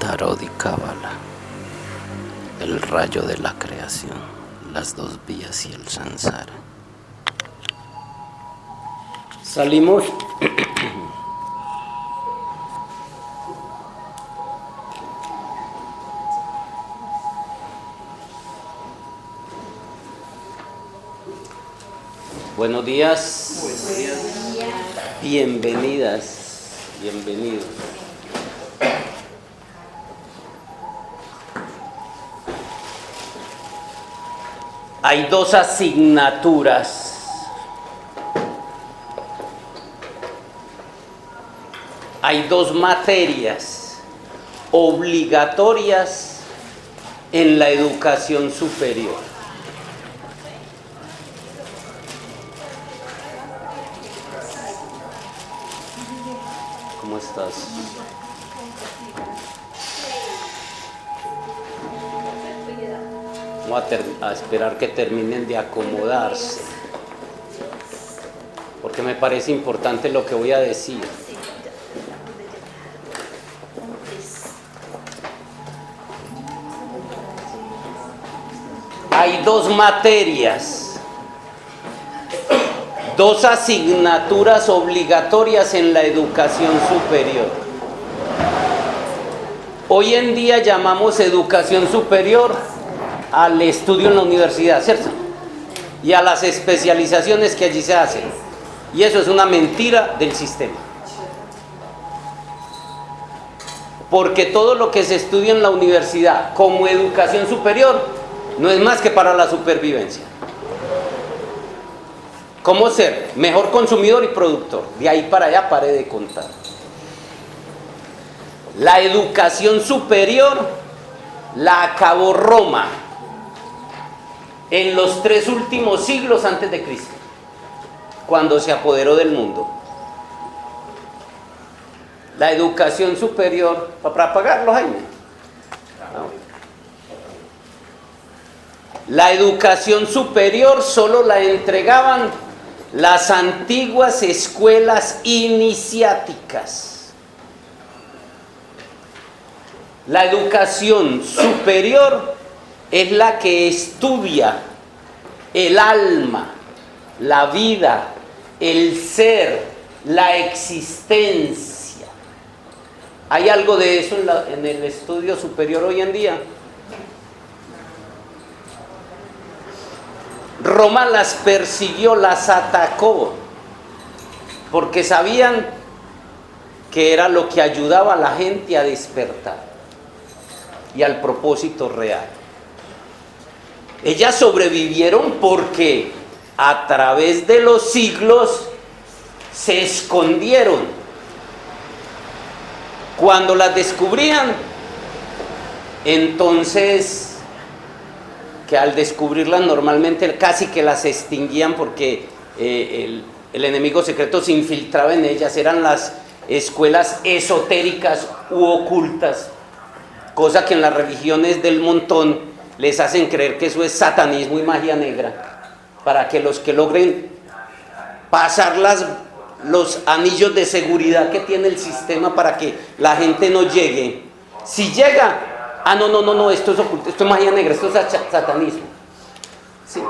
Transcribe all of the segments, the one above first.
Tarot y Cábala, el rayo de la creación, las dos vías y el samsara. Salimos buenos días. Buenos días. Bienvenidas, bienvenidos. Hay dos asignaturas hay dos materias obligatorias en la educación superior. ¿Cómo estás? Vamos a esperar que terminen de acomodarse, porque me parece importante lo que voy a decir. Hay dos materias, dos asignaturas obligatorias en la educación superior. Hoy en día llamamos educación superior al estudio en la universidad, ¿cierto? Y a las especializaciones que allí se hacen. Y eso es una mentira del sistema. Porque todo lo que se estudia en la universidad como educación superior no es más que para la supervivencia. ¿Cómo ser mejor consumidor y productor? De ahí para allá pare de contar. La educación superior la acabó Roma en los 3 últimos siglos antes de Cristo, cuando se apoderó del mundo. La educación superior, para pagarlo, Jaime. La educación superior solo la entregaban las antiguas escuelas iniciáticas. La educación superior es la que estudia el alma, la vida, el ser, la existencia. ¿Hay algo de eso en el estudio superior hoy en día? Roma las persiguió, las atacó, porque sabían que era lo que ayudaba a la gente a despertar y al propósito real. Ellas sobrevivieron porque a través de los siglos se escondieron. Cuando las descubrían, entonces, que al descubrirlas normalmente casi que las extinguían, porque el enemigo secreto se infiltraba en ellas. Eran las escuelas esotéricas u ocultas, cosa que en las religiones del montón les hacen creer que eso es satanismo y magia negra, para que los que logren pasar los anillos de seguridad que tiene el sistema para que la gente no llegue. Si llega, no, esto es oculto, esto es magia negra, esto es satanismo. Sí.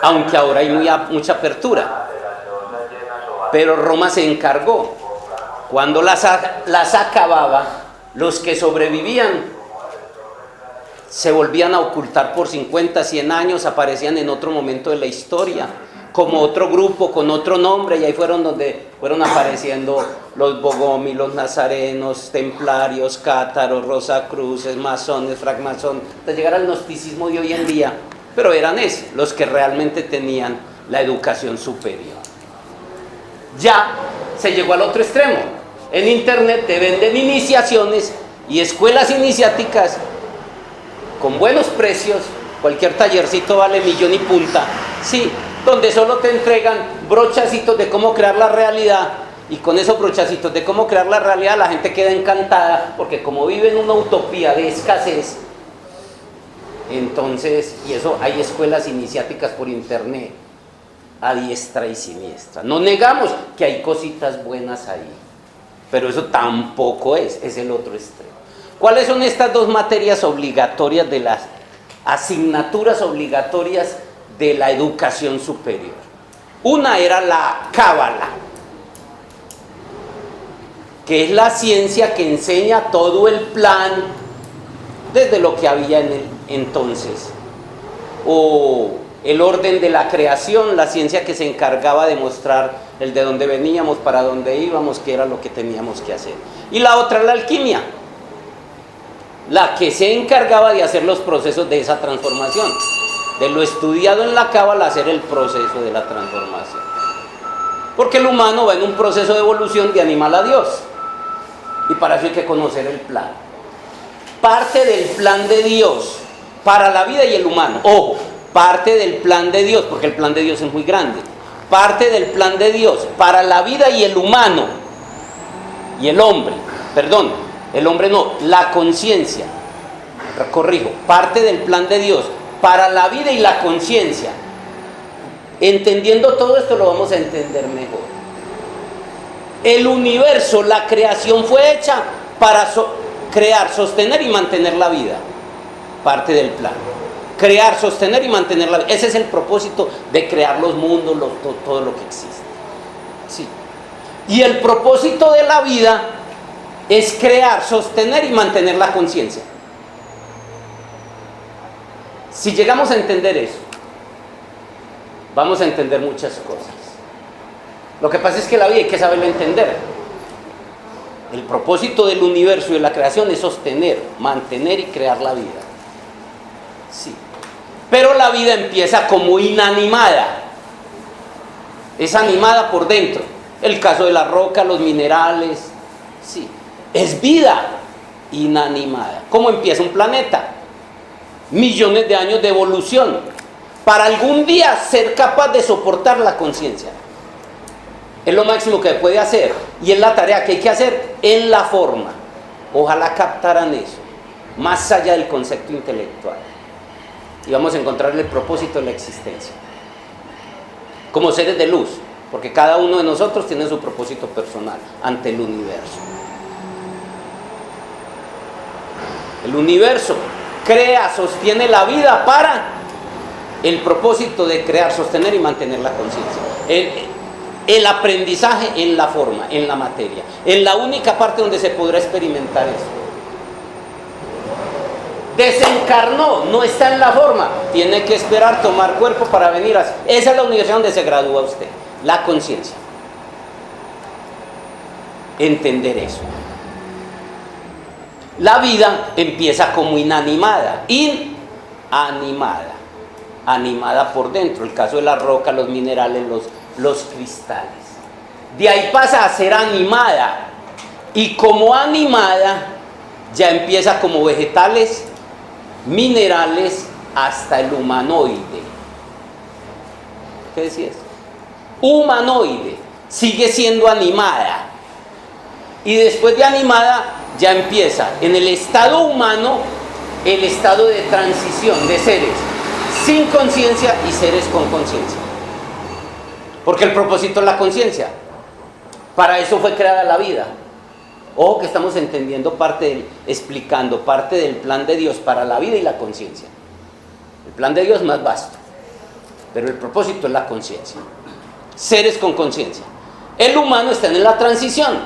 Aunque ahora hay mucha apertura. Pero Roma se encargó. Cuando las acababa, los que sobrevivían se volvían a ocultar por 50, 100 años, aparecían en otro momento de la historia, como otro grupo, con otro nombre, y ahí fueron donde fueron apareciendo los Bogomi, los nazarenos, templarios, cátaros, rosacruces, masones, francmasones, hasta llegar al gnosticismo de hoy en día. Pero eran esos los que realmente tenían la educación superior. Ya se llegó al otro extremo. En internet te venden iniciaciones y escuelas iniciáticas con buenos precios. Cualquier tallercito vale millón y punta, sí, donde solo te entregan brochacitos de cómo crear la realidad, y con esos brochacitos de cómo crear la realidad la gente queda encantada, porque como vive en una utopía de escasez, entonces, y eso, hay escuelas iniciáticas por internet a diestra y siniestra. No negamos que hay cositas buenas ahí, pero eso tampoco es el otro extremo. ¿Cuáles son estas dos materias obligatorias de las asignaturas obligatorias de la educación superior? Una era la cábala, que es la ciencia que enseña todo el plan desde lo que había en el entonces, o el orden de la creación, la ciencia que se encargaba de mostrar el de dónde veníamos, para dónde íbamos, qué era lo que teníamos que hacer. Y la otra, la alquimia, la que se encargaba de hacer los procesos de esa transformación, de lo estudiado en la cábala hacer el proceso de la transformación. Porque el humano va en un proceso de evolución de animal a Dios, y para eso hay que conocer el plan. Parte del plan de Dios para la vida y el humano, ojo, parte del plan de Dios, porque el plan de Dios es muy grande, parte del plan de Dios para la vida y el humano, y el hombre, perdón, el hombre no, la conciencia, corrijo, parte del plan de Dios para la vida y la conciencia. Entendiendo todo esto lo vamos a entender mejor. El universo, la creación fue hecha para crear, sostener y mantener la vida. Parte del plan. Crear, sostener y mantener la vida. Ese es el propósito de crear los mundos, todo lo que existe. Sí. Y el propósito de la vida es crear, sostener y mantener la conciencia. Si llegamos a entender eso, vamos a entender muchas cosas. Lo que pasa es que la vida hay que saberlo entender. El propósito del universo y de la creación es sostener, mantener y crear la vida. Sí. Pero la vida empieza como inanimada. Es animada por dentro. El caso de la roca, los minerales. Sí. Es vida inanimada. ¿Cómo empieza un planeta? Millones de años de evolución para algún día ser capaz de soportar la conciencia. Es lo máximo que puede hacer y es la tarea que hay que hacer en la forma. Ojalá captaran eso, más allá del concepto intelectual, y vamos a encontrar el propósito de la existencia como seres de luz, porque cada uno de nosotros tiene su propósito personal ante el universo. El universo crea, sostiene la vida para el propósito de crear, sostener y mantener la conciencia. El aprendizaje en la forma, en la materia, en la única parte donde se podrá experimentar eso. Desencarnó, no está en la forma, tiene que esperar tomar cuerpo para venir a... Esa es la universidad donde se gradúa usted, la conciencia. Entender eso. La vida empieza como inanimada, animada por dentro, el caso de la roca, los minerales, los cristales. De ahí pasa a ser animada, y como animada ya empieza como vegetales, minerales, hasta el humanoide. ¿Qué decías? Humanoide, sigue siendo animada, y después de animada ya empieza en el estado humano el estado de transición de seres sin conciencia y seres con conciencia. Porque el propósito es la conciencia. Para eso fue creada la vida. Ojo que estamos entendiendo explicando parte del plan de Dios para la vida y la conciencia. El plan de Dios es más vasto, pero el propósito es la conciencia. Seres con conciencia. El humano está en la transición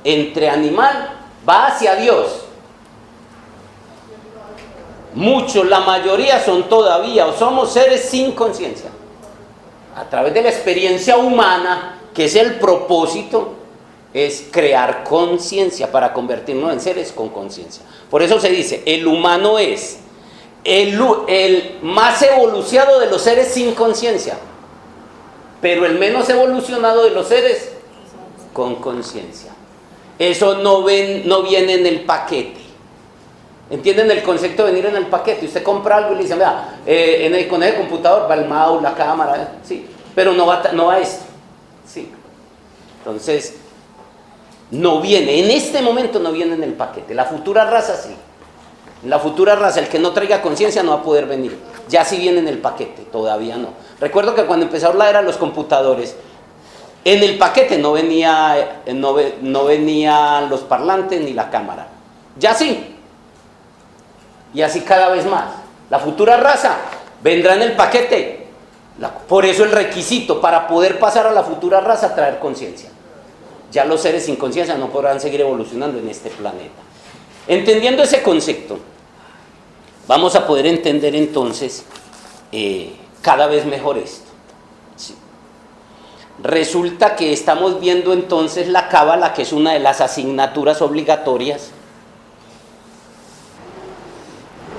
entre animal, va hacia Dios. Muchos, la mayoría son todavía o somos seres sin conciencia. A través de la experiencia humana, que es el propósito, es crear conciencia para convertirnos en seres con conciencia. Por eso se dice, el humano es el más evolucionado de los seres sin conciencia, pero el menos evolucionado de los seres con conciencia. Eso no viene en el paquete. ¿Entienden el concepto de venir en el paquete? Usted compra algo y le dice, vea, con el computador va el mouse, la cámara, sí, pero no va esto. Sí. Entonces, no viene, en este momento no viene en el paquete. La futura raza sí. La futura raza, el que no traiga conciencia no va a poder venir. Ya sí viene en el paquete, todavía no. Recuerdo que cuando empezaron la era de los computadores, En el paquete no venían los parlantes ni la cámara. Ya sí. Y así cada vez más. La futura raza vendrá en el paquete. Por eso el requisito para poder pasar a la futura raza, traer conciencia. Ya los seres sin conciencia no podrán seguir evolucionando en este planeta. Entendiendo ese concepto, vamos a poder entender entonces cada vez mejor esto. Sí. Resulta que estamos viendo entonces la cábala, que es una de las asignaturas obligatorias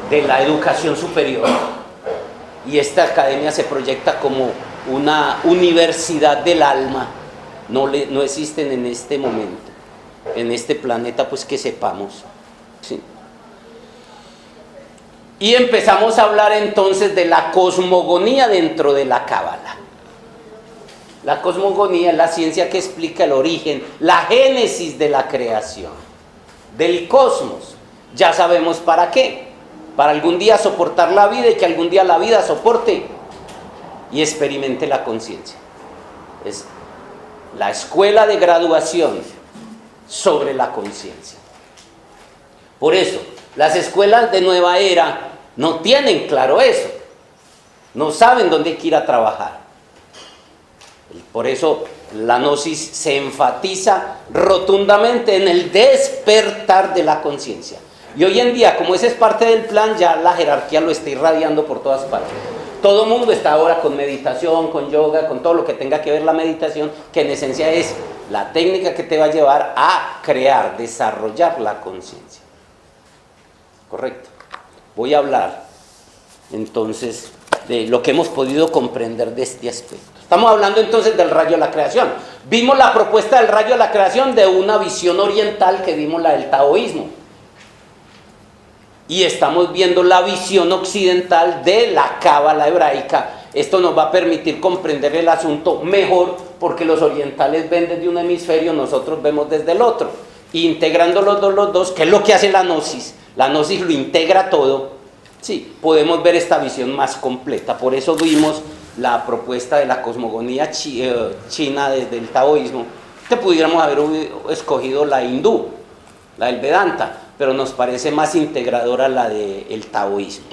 de la educación superior, y esta academia se proyecta como una universidad del alma. No existen en este momento, en este planeta, pues que sepamos. ¿Sí? Y empezamos a hablar entonces de la cosmogonía dentro de la cábala. La cosmogonía es la ciencia que explica el origen, la génesis de la creación, del cosmos. Ya sabemos para qué. Para algún día soportar la vida y que algún día la vida soporte y experimente la conciencia. Es la escuela de graduación sobre la conciencia. Por eso, las escuelas de nueva era no tienen claro eso. No saben dónde hay que ir a trabajar. Por eso la gnosis se enfatiza rotundamente en el despertar de la conciencia. Y hoy en día, como ese es parte del plan, ya la jerarquía lo está irradiando por todas partes. Todo el mundo está ahora con meditación, con yoga, con todo lo que tenga que ver la meditación, que en esencia es la técnica que te va a llevar a crear, desarrollar la conciencia. Correcto. Voy a hablar entonces de lo que hemos podido comprender de este aspecto. Estamos hablando entonces del rayo de la creación. Vimos la propuesta del rayo de la creación de una visión oriental, que vimos la del taoísmo. Y estamos viendo la visión occidental de la cábala hebraica. Esto nos va a permitir comprender el asunto mejor, porque los orientales ven desde un hemisferio, nosotros vemos desde el otro. Integrando los dos, ¿qué es lo que hace la gnosis? La gnosis lo integra todo. Sí, podemos ver esta visión más completa. Por eso vimos la propuesta de la cosmogonía china desde el taoísmo, que pudiéramos haber escogido la hindú, la del Vedanta, pero nos parece más integradora la del taoísmo.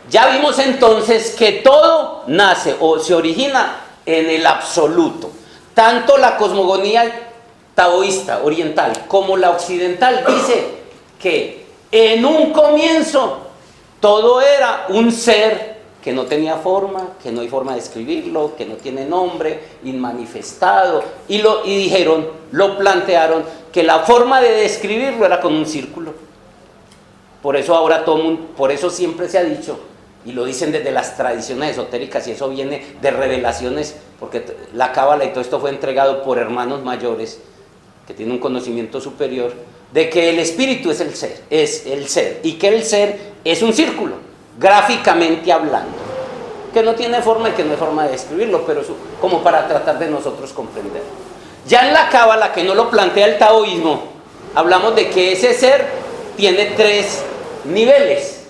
Ya vimos entonces que todo nace o se origina en el absoluto. Tanto la cosmogonía taoísta oriental como la occidental dice que en un comienzo todo era un ser que no tenía forma, que no hay forma de escribirlo, que no tiene nombre, inmanifestado, y dijeron, lo plantearon, que la forma de describirlo era con un círculo. Por eso ahora todo mundo, por eso siempre se ha dicho, y lo dicen desde las tradiciones esotéricas, y eso viene de revelaciones, porque la cábala y todo esto fue entregado por hermanos mayores, que tienen un conocimiento superior, de que el espíritu es el ser, y que el ser es un círculo, gráficamente hablando, que no tiene forma y que no hay forma de describirlo, pero eso, como para tratar de nosotros comprender. Ya en la cábala, que no lo plantea el taoísmo, hablamos de que ese ser tiene 3 niveles,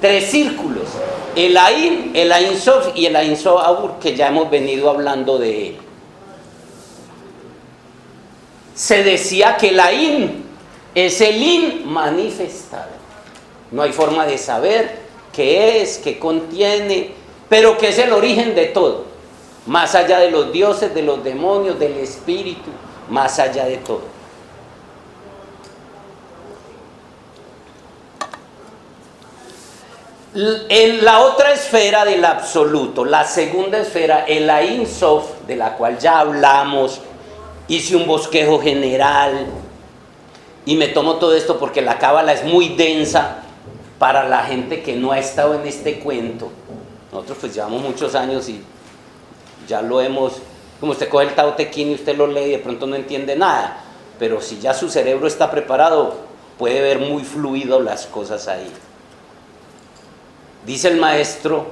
3 círculos: el Ain, el Ain Sof y el Ain Sof Abur, que ya hemos venido hablando de él. Se decía que el Ain es el In manifestado. No hay forma de saber qué es, qué contiene, pero que es el origen de todo, más allá de los dioses, de los demonios, del espíritu, más allá de todo. En la otra esfera del absoluto, la segunda esfera, el Ain Sof, de la cual ya hablamos, hice un bosquejo general, y me tomo todo esto porque la cábala es muy densa para la gente que no ha estado en este cuento. Nosotros pues llevamos muchos años y ya lo hemos, como usted coge el Tao Te Ching y usted lo lee y de pronto no entiende nada, pero si ya su cerebro está preparado, puede ver muy fluido las cosas ahí. Dice el maestro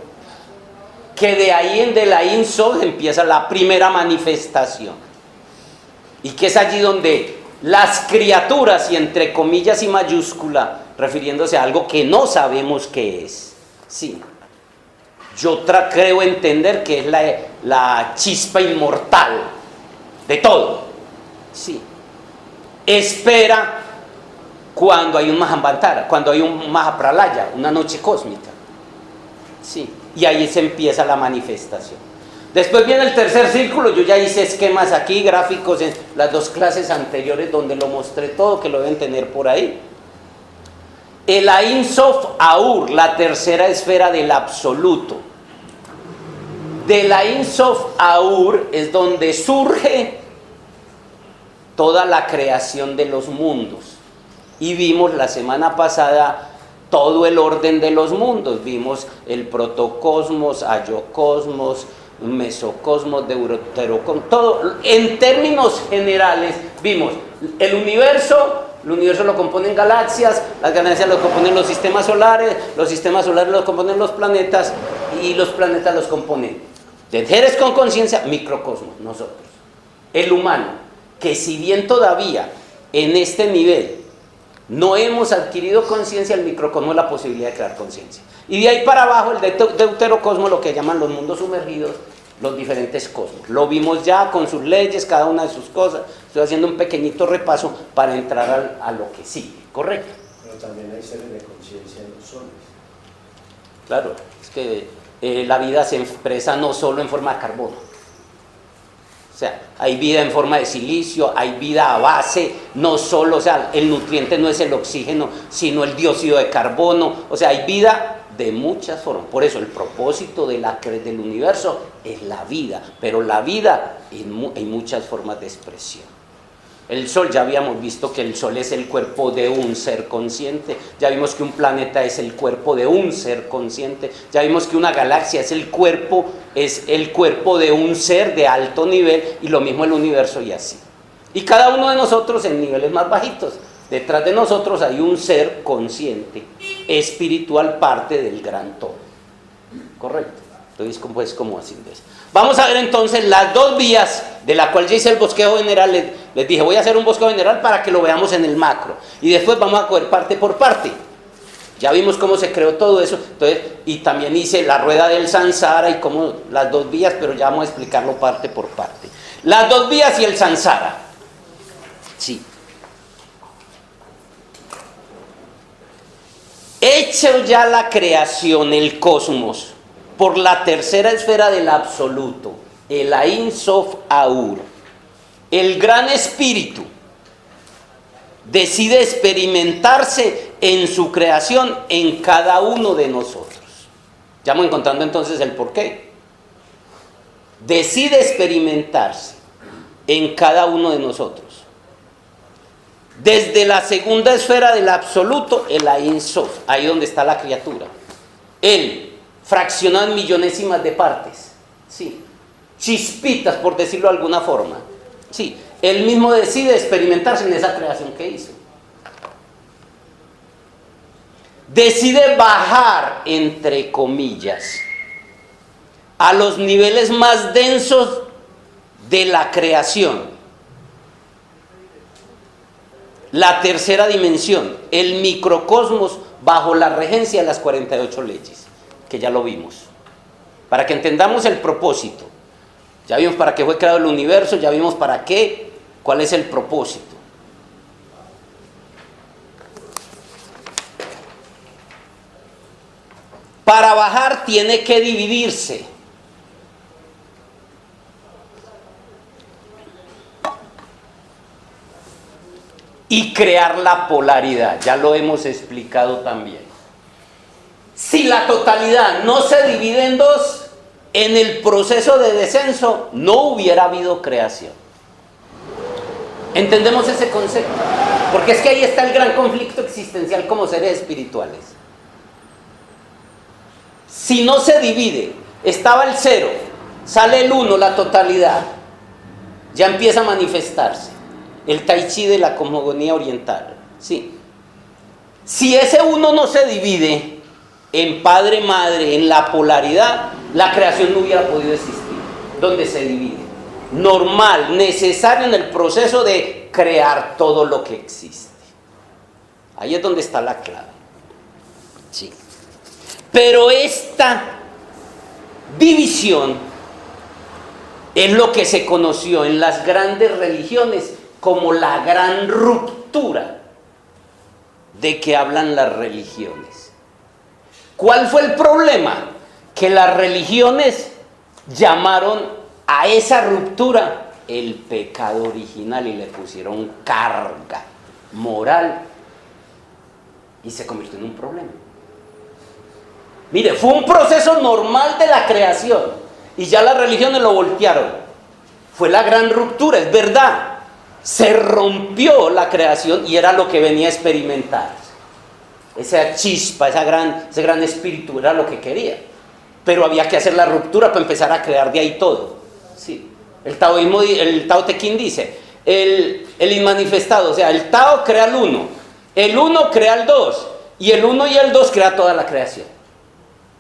que de ahí en del Ain Sof empieza la primera manifestación, y que es allí donde las criaturas, y entre comillas y mayúscula, refiriéndose a algo que no sabemos qué es. Sí, Yo creo entender que es la chispa inmortal de todo. Sí. Espera cuando hay un Mahamantara, cuando hay un Mahapralaya, una noche cósmica. Sí. Y ahí se empieza la manifestación. Después viene el tercer círculo. Yo ya hice esquemas aquí, gráficos en las 2 clases anteriores donde lo mostré todo, que lo deben tener por ahí. El Ein Sof Aur, la tercera esfera del absoluto. Del Ein Sof Aur es donde surge toda la creación de los mundos. Y vimos la semana pasada todo el orden de los mundos. Vimos el protocosmos, ayocosmos, mesocosmos, deuterocosmos, todo. En términos generales vimos el universo lo componen galaxias, las galaxias lo componen los sistemas solares lo componen los planetas, y los planetas los componen de seres con conciencia, microcosmos, nosotros. El humano, que si bien todavía en este nivel no hemos adquirido conciencia, el microcosmo es la posibilidad de crear conciencia. Y de ahí para abajo el deuterocosmo, lo que llaman los mundos sumergidos, los diferentes cosmos. Lo vimos ya con sus leyes, cada una de sus cosas. Estoy haciendo un pequeñito repaso para entrar a lo que sigue, ¿correcto? Pero también hay seres de conciencia en los soles. Claro, es que la vida se expresa no solo en forma de carbono. O sea, hay vida en forma de silicio, hay vida a base, no solo, o sea, el nutriente no es el oxígeno, sino el dióxido de carbono. O sea, hay vida de muchas formas. Por eso el propósito del universo es la vida, pero la vida en muchas formas de expresión. El Sol, ya habíamos visto que el Sol es el cuerpo de un ser consciente, ya vimos que un planeta es el cuerpo de un ser consciente, ya vimos que una galaxia es el cuerpo de un ser de alto nivel, y lo mismo el universo, y así. Y cada uno de nosotros en niveles más bajitos. Detrás de nosotros hay un ser consciente, espiritual, parte del gran todo. ¿Correcto? Entonces, pues, ¿cómo así es? Vamos a ver entonces las 2 vías, de la cual ya hice el bosquejo general. Les dije, voy a hacer un bosquejo general para que lo veamos en el macro. Y después vamos a coger parte por parte. Ya vimos cómo se creó todo eso. Entonces, y también hice la rueda del Sansara y cómo las 2 vías, pero ya vamos a explicarlo parte por parte. Las 2 vías y el Sansara. Sí. Hecho ya la creación, el cosmos, por la tercera esfera del absoluto, el Ein Sof Aur, el gran espíritu decide experimentarse en su creación en cada uno de nosotros. Ya vamos encontrando entonces el porqué. Decide experimentarse en cada uno de nosotros. Desde la segunda esfera del absoluto, el Ein Sof, ahí donde está la criatura. Él, fraccionado en millonésimas de partes, sí, chispitas, por decirlo de alguna forma. Sí, él mismo decide experimentarse en esa creación que hizo. Decide bajar, entre comillas, a los niveles más densos de la creación. La tercera dimensión, el microcosmos, bajo la regencia de las 48 leyes, que ya lo vimos. Para que entendamos el propósito. Ya vimos para qué fue creado el universo, ya vimos para qué, cuál es el propósito. Para bajar tiene que dividirse. Y crear la polaridad, ya lo hemos explicado también. Si la totalidad no se divide en 2, en el proceso de descenso no hubiera habido creación. ¿Entendemos ese concepto? Porque es que ahí está el gran conflicto existencial como seres espirituales. Si no se divide, estaba el 0, sale el 1, la totalidad, ya empieza a manifestarse. El tai chi de la cosmogonía oriental. Sí. Si ese 1 no se divide en padre, madre, en la polaridad, la creación no hubiera podido existir. Donde se divide. Normal, necesario en el proceso de crear todo lo que existe. Ahí es donde está la clave. Sí. Pero esta división es lo que se conoció en las grandes religiones como la gran ruptura de que hablan las religiones. ¿Cuál fue el problema? Que las religiones llamaron a esa ruptura el pecado original y le pusieron carga moral y se convirtió en un problema. Mire, fue un proceso normal de la creación y ya las religiones lo voltearon. Fue la gran ruptura, es verdad. Se rompió la creación y era lo que venía a experimentar. Esa chispa, ese gran espíritu era lo que quería. Pero había que hacer la ruptura para empezar a crear de ahí todo. Sí. El Tao Te Ching dice, el inmanifestado, o sea, el Tao crea el uno crea el dos, y el uno y el dos crea toda la creación.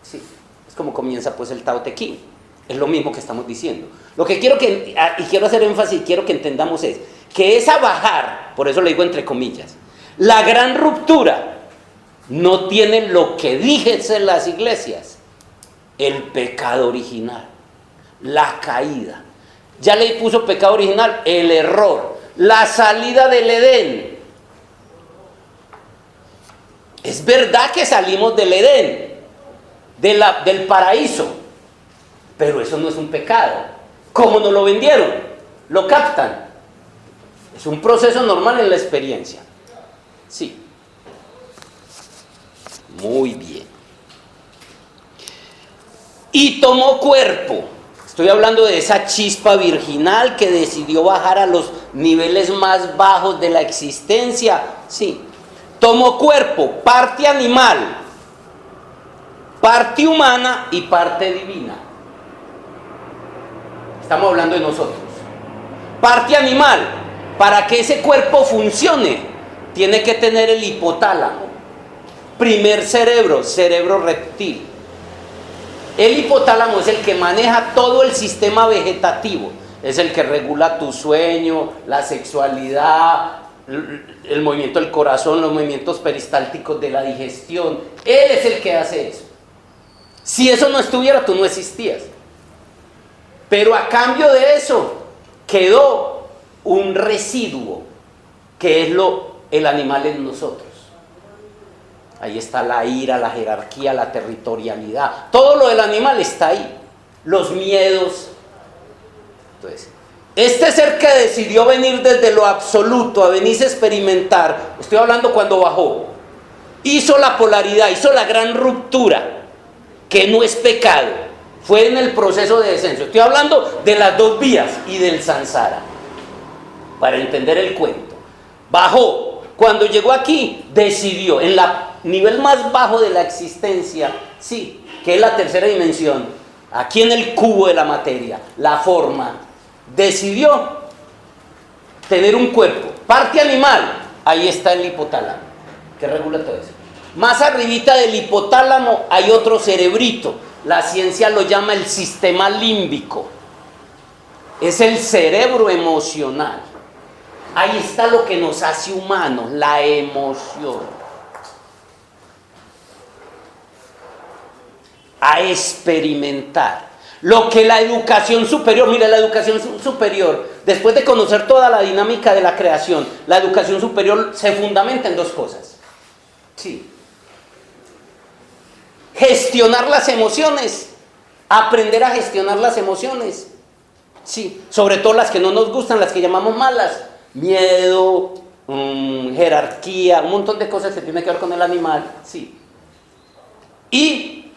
Sí. Es como comienza pues el Tao Te Ching. Es lo mismo que estamos diciendo. Lo que quiero hacer énfasis, quiero que entendamos es que esa bajar, por eso le digo entre comillas, la gran ruptura no tiene lo que dicen las iglesias, el pecado original, la caída. Ya le puso pecado original, el error, la salida del Edén. Es verdad que salimos del Edén, del paraíso, pero eso no es un pecado. ¿Cómo nos lo vendieron? ¿Lo captan? Es un proceso normal en la experiencia. Sí. Muy bien. Y tomó cuerpo. Estoy hablando de esa chispa virginal que decidió bajar a los niveles más bajos de la existencia. Sí. Tomó cuerpo, parte animal, parte humana y parte divina. Estamos hablando de nosotros. Parte animal, para que ese cuerpo funcione, tiene que tener el hipotálamo. Primer cerebro reptil. El hipotálamo es el que maneja todo el sistema vegetativo. Es el que regula tu sueño, la sexualidad, el movimiento del corazón, los movimientos peristálticos de la digestión. Él es el que hace eso. Si eso no estuviera, tú no existías. Pero a cambio de eso, quedó un residuo, que es el animal en nosotros. Ahí está la ira, la jerarquía, la territorialidad. Todo lo del animal está ahí. Los miedos. Entonces, este ser que decidió venir desde lo absoluto a venirse a experimentar, estoy hablando cuando bajó, hizo la polaridad, hizo la gran ruptura, que no es pecado, fue en el proceso de descenso. Estoy hablando de las dos vías y del samsara, para entender el cuento. Bajó, cuando llegó aquí, decidió, en la nivel más bajo de la existencia, sí, que es la tercera dimensión, aquí en el cubo de la materia, la forma, decidió tener un cuerpo, parte animal, ahí está el hipotálamo, que regula todo eso. Más arribita del hipotálamo hay otro cerebrito, la ciencia lo llama el sistema límbico, es el cerebro emocional. Ahí está lo que nos hace humanos, la emoción. A experimentar. Lo que la educación superior, mire, la educación superior, después de conocer toda la dinámica de la creación, la educación superior se fundamenta en dos cosas. Sí. Gestionar las emociones, aprender a gestionar las emociones. Sí, sobre todo las que no nos gustan, las que llamamos malas. Miedo, jerarquía, un montón de cosas que tienen que ver con el animal. Sí. Y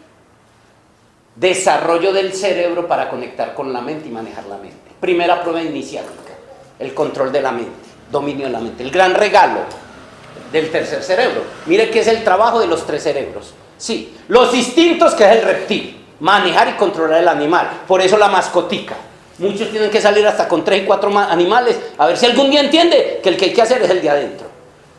desarrollo del cerebro para conectar con la mente y manejar la mente. Primera prueba iniciática, el control de la mente, dominio de la mente. El gran regalo del tercer cerebro. Mire que es el trabajo de los tres cerebros. Sí, los instintos, que es el reptil, manejar y controlar el animal. Por eso la mascotica. Muchos tienen que salir hasta con 3 y 4 animales, a ver si algún día entiende que el que hay que hacer es el de adentro.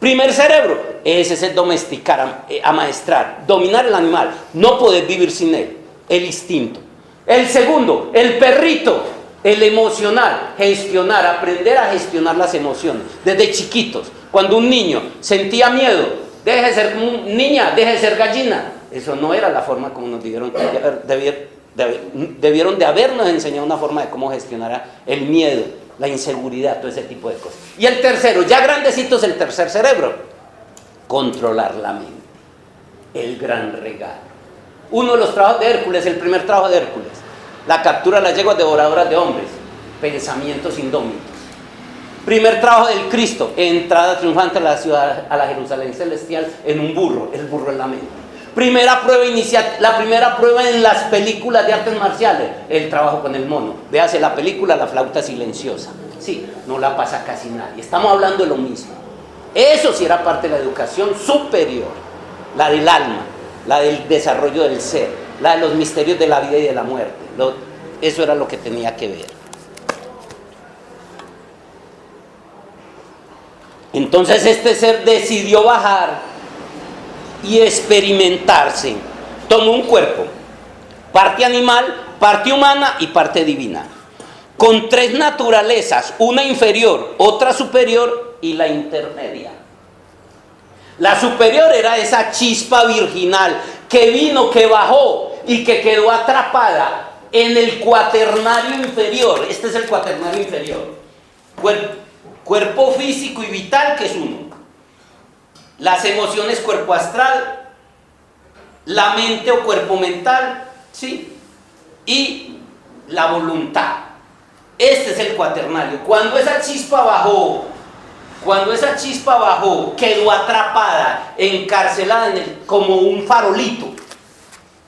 Primer cerebro, ese es el domesticar, amaestrar, dominar el animal, no poder vivir sin él. El instinto. El segundo, el perrito, el emocional, gestionar, aprender a gestionar las emociones. Desde chiquitos, cuando un niño sentía miedo, deje de ser niña, deje de ser gallina. Eso no era la forma como nos dijeron, debieron de habernos enseñado una forma de cómo gestionar el miedo, la inseguridad, todo ese tipo de cosas. Y el tercero, ya grandecitos, el tercer cerebro, controlar la mente, el gran regalo. Uno de los trabajos de Hércules, el primer trabajo de Hércules, la captura de las yeguas devoradoras de hombres, pensamientos indómitos. Primer trabajo del Cristo, entrada triunfante a la ciudad, a la Jerusalén celestial en un burro, el burro en la mente. Primera prueba inicial, la primera prueba en las películas de artes marciales, el trabajo con el mono. Véase la película La flauta silenciosa. Sí, no la pasa casi nadie. Estamos hablando de lo mismo. Eso sí era parte de la educación superior, la del alma, la del desarrollo del ser, la de los misterios de la vida y de la muerte. Eso era lo que tenía que ver. Entonces este ser decidió bajar y experimentarse. Tomó un cuerpo, parte animal, parte humana y parte divina, con tres naturalezas, una inferior, otra superior y la intermedia. La superior era esa chispa virginal que vino, que bajó y que quedó atrapada en el cuaternario inferior. Este es el cuaternario inferior. Cuerpo físico y vital, que es uno. Las emociones, cuerpo astral. La mente o cuerpo mental, ¿sí? Y la voluntad. Este es el cuaternario. Cuando esa chispa bajó, quedó atrapada, encarcelada como un farolito.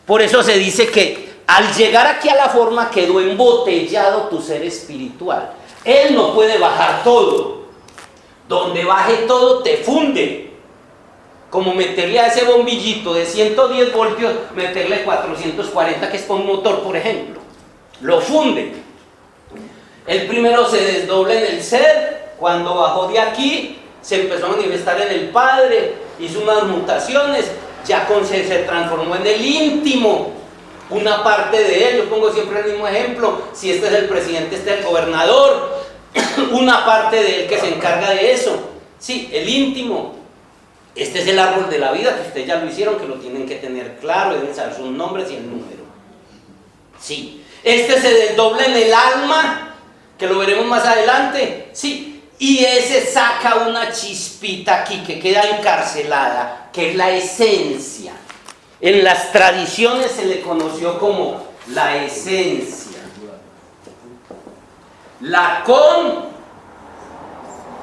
Por eso se dice que al llegar aquí a la forma quedó embotellado tu ser espiritual. Él no puede bajar todo. Donde baje todo te funde. Como meterle a ese bombillito de 110 voltios, meterle 440, que es con un motor, por ejemplo. Lo funde. El primero se desdobla en el ser. Cuando bajó de aquí, se empezó a manifestar en el Padre, hizo unas mutaciones, ya se transformó en el íntimo, una parte de él. Yo pongo siempre el mismo ejemplo: si este es el presidente, este es el gobernador, una parte de él que se encarga de eso. Sí, el íntimo. Este es el árbol de la vida, que ustedes ya lo hicieron, que lo tienen que tener claro, deben saber sus nombres y el número. Sí, este se desdobla en el alma, que lo veremos más adelante. Sí, y ese saca una chispita aquí que queda encarcelada, que es la esencia. En las tradiciones se le conoció como la esencia. La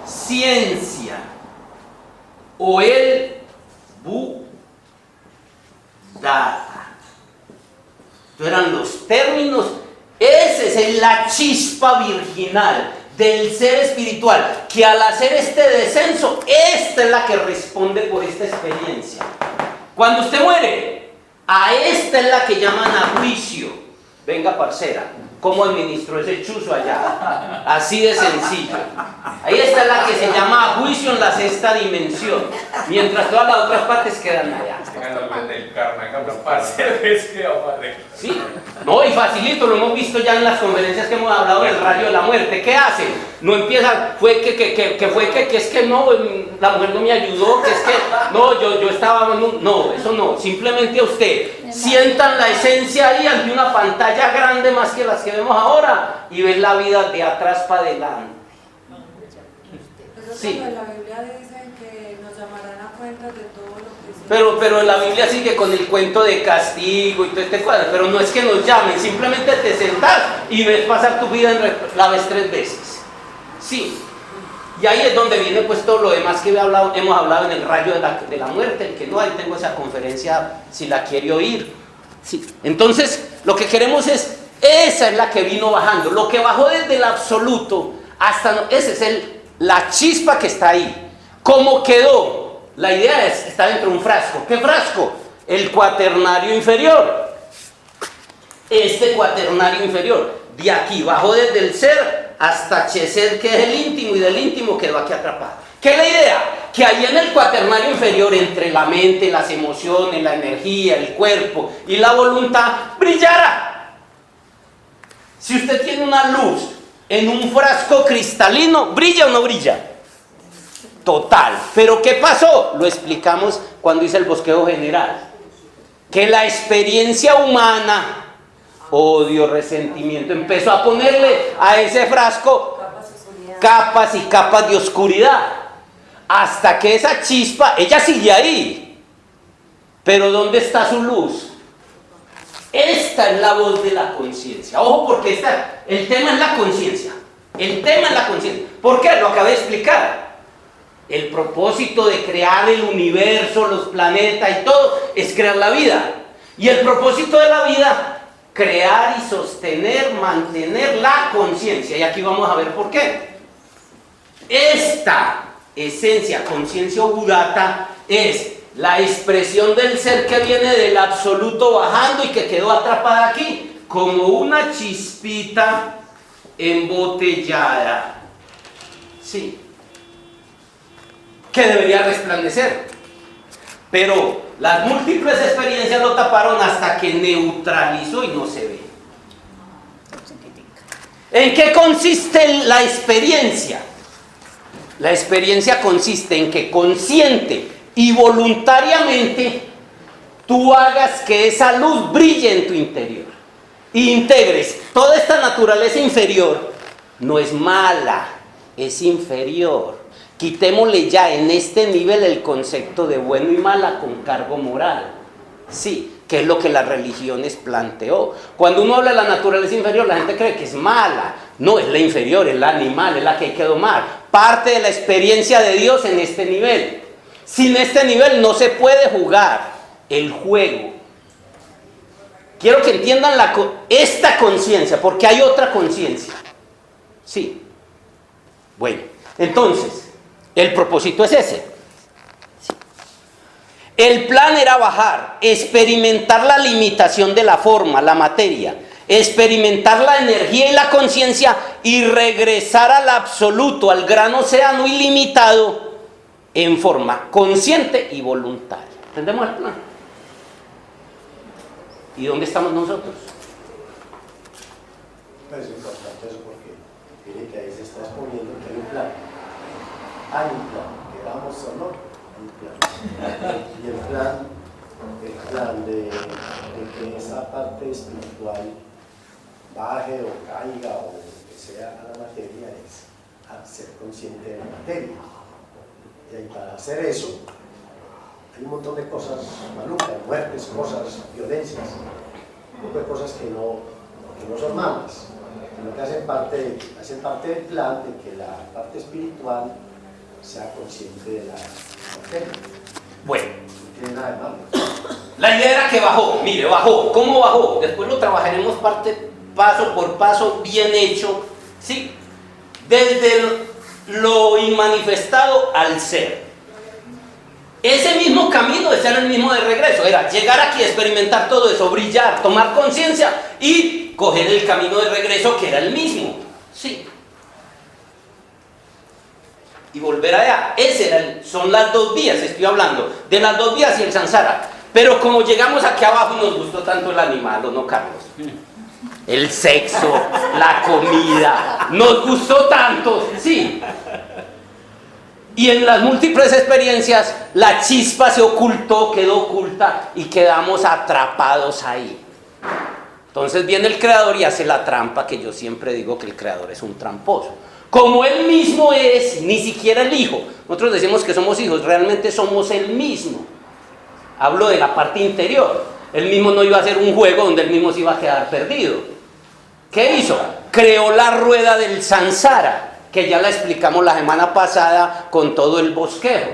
conciencia o el Buddha. Estos eran los términos. Ese es la chispa virginal del ser espiritual, que al hacer este descenso, esta es la que responde por esta experiencia. Cuando usted muere, a esta es la que llaman a juicio. Venga, parcera, ¿cómo administró ese chuzo allá? Así de sencillo. Ahí está la que se llama a juicio en la sexta dimensión, mientras todas las otras partes quedan allá. Sí, no, y facilito, lo hemos visto ya en las conferencias que hemos hablado del rayo de la muerte. ¿Qué hacen? No empiezan, que es que no, la mujer no me ayudó, que es que no, yo estaba, no, eso no, simplemente a usted sientan la esencia ahí ante una pantalla grande más que las que vemos ahora y ven la vida de atrás para adelante. Sí. La Biblia dice que nos llamarán a cuentas de todo lo que se... Pero en la Biblia sigue con el cuento de castigo y todo este cuadro, pero no es que nos llamen, simplemente te sentás y ves pasar tu vida, la ves 3 veces. Sí. Y ahí es donde viene pues todo lo demás que hemos hablado en el rayo de la muerte. El que no, ahí tengo esa conferencia si la quiere oír. Sí. Entonces, lo que queremos es, esa es la que vino bajando, lo que bajó desde el absoluto hasta, ese es la chispa que está ahí. ¿Cómo quedó? La idea es, está dentro de un frasco. ¿Qué frasco? El cuaternario inferior. Este cuaternario inferior, de aquí, bajó desde el ser hasta Chesed, que es el íntimo, y del íntimo quedó aquí atrapado. ¿Qué es la idea? Que ahí en el cuaternario inferior, entre la mente, las emociones, la energía, el cuerpo y la voluntad, brillara. Si usted tiene una luz en un frasco cristalino, ¿brilla o no brilla? Total. ¿Pero qué pasó? Lo explicamos cuando hice el bosquejo general. Que la experiencia humana odio, resentimiento. Empezó a ponerle a ese frasco capas y capas de oscuridad. Hasta que esa chispa, ella sigue ahí. Pero ¿dónde está su luz? Esta es la voz de la conciencia. Ojo, porque el tema es la conciencia. El tema es la conciencia. ¿Por qué? Lo acabé de explicar. El propósito de crear el universo, los planetas y todo, es crear la vida. Y el propósito de la vida, crear y sostener, mantener la conciencia. Y aquí vamos a ver por qué. Esta esencia, conciencia o Buddhata, es la expresión del ser que viene del absoluto bajando y que quedó atrapada aquí, como una chispita embotellada. Sí. Que debería resplandecer. Pero las múltiples experiencias lo taparon hasta que neutralizó y no se ve. ¿En qué consiste la experiencia? La experiencia consiste en que consciente y voluntariamente tú hagas que esa luz brille en tu interior. Y integres toda esta naturaleza inferior. No es mala, es inferior. Quitémosle ya en este nivel el concepto de bueno y mala con cargo moral. Sí, que es lo que las religiones planteó. Cuando uno habla de la naturaleza inferior, la gente cree que es mala. No, es la inferior, es la animal, es la que hay que domar. Parte de la experiencia de Dios en este nivel. Sin este nivel no se puede jugar el juego. Quiero que entiendan esta conciencia, porque hay otra conciencia. Sí. Bueno, entonces, el propósito es ese. Sí. El plan era bajar, experimentar la limitación de la forma, la materia, experimentar la energía y la conciencia y regresar al absoluto, al gran océano ilimitado en forma consciente y voluntaria. ¿Entendemos el plan? ¿Y dónde estamos nosotros? Pero es importante eso porque mire que ahí se está exponiendo que hay un plan. Hay un plan, queramos o no, hay un plan. Y el plan de que esa parte espiritual baje o caiga o que sea a la materia es a ser consciente de la materia. Y para hacer eso hay un montón de cosas malucas, muertes, cosas, violencias, un poco de cosas que no son malas, sino que hacen parte del plan de que la parte espiritual sea consciente de la materia. Bueno, No tiene nada de malo. La idea era que bajó, mire, bajó. ¿Cómo bajó? Después lo trabajaremos paso por paso, bien hecho, ¿sí? Desde lo inmanifestado al ser. Ese mismo camino de ser el mismo de regreso, era llegar aquí, experimentar todo eso, brillar, tomar conciencia y coger el camino de regreso que era el mismo, sí. Y volver allá. Son las dos vías, estoy hablando de las dos vías y el samsara. Pero como llegamos aquí abajo nos gustó tanto el animal, ¿o no, Carlos? El sexo, la comida, nos gustó tanto, sí. Y en las múltiples experiencias la chispa se ocultó, quedó oculta y quedamos atrapados ahí. Entonces viene el creador y hace la trampa, que yo siempre digo que el creador es un tramposo. Como él mismo es, ni siquiera el hijo. Nosotros decimos que somos hijos, realmente somos él mismo. Hablo de la parte interior. Él mismo no iba a hacer un juego donde él mismo se iba a quedar perdido. ¿Qué hizo? Creó la rueda del samsara, que ya la explicamos la semana pasada con todo el bosquejo.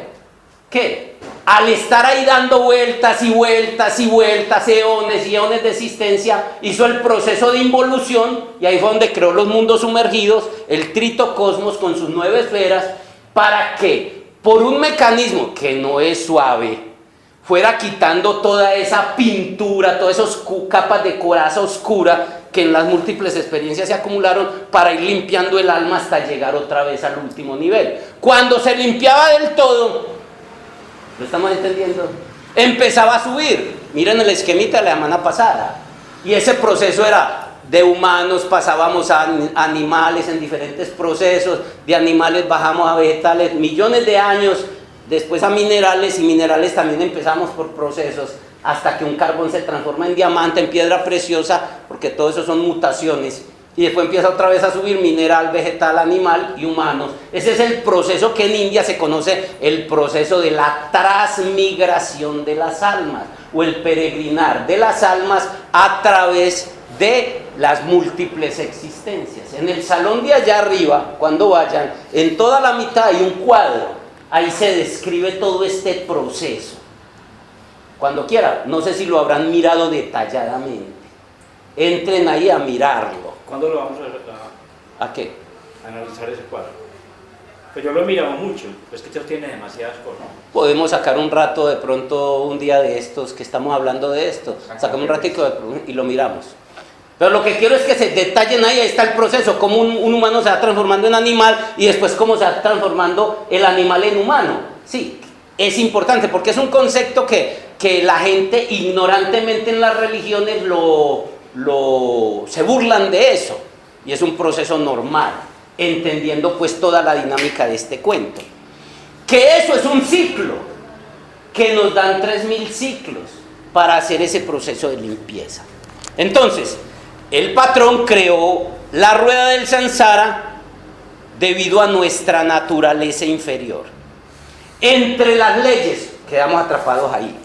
¿Qué? Al estar ahí dando vueltas y vueltas y vueltas, eones y eones de existencia, hizo el proceso de involución y ahí fue donde creó los mundos sumergidos, el tritocosmos con sus 9 esferas, para que por un mecanismo que no es suave, fuera quitando toda esa pintura, todas esas capas de coraza oscura que en las múltiples experiencias se acumularon para ir limpiando el alma hasta llegar otra vez al último nivel. Cuando se limpiaba del todo, ¿lo estamos entendiendo? Empezaba a subir. Miren el esquemita de la semana pasada. Y ese proceso era de humanos, pasábamos a animales en diferentes procesos, de animales bajamos a vegetales, millones de años, después a minerales, y minerales también empezamos por procesos hasta que un carbón se transforma en diamante, en piedra preciosa, porque todo eso son mutaciones, y después empieza otra vez a subir mineral, vegetal, animal y humanos. Ese es el proceso que en India se conoce, el proceso de la transmigración de las almas, o el peregrinar de las almas a través de las múltiples existencias. En el salón de allá arriba, cuando vayan, en toda la mitad hay un cuadro, ahí se describe todo este proceso. Cuando quiera, no sé si lo habrán mirado detalladamente, entren ahí a mirarlo. ¿Cuándo lo vamos ¿A qué? a analizar ese cuadro? Pues yo lo he mirado mucho, pues que esto tiene demasiadas cosas. Podemos sacar un rato de pronto, un día de estos, que estamos hablando de esto, sacamos un ratico y lo miramos. Pero lo que quiero es que se detallen ahí está el proceso, cómo un humano se va transformando en animal y después cómo se va transformando el animal en humano. Sí, es importante porque es un concepto que la gente ignorantemente en las religiones se burlan de eso, y es un proceso normal, entendiendo pues toda la dinámica de este cuento. Que eso es un ciclo, que nos dan 3000 ciclos para hacer ese proceso de limpieza. Entonces, el patrón creó la rueda del samsara debido a nuestra naturaleza inferior. Entre las leyes, quedamos atrapados ahí.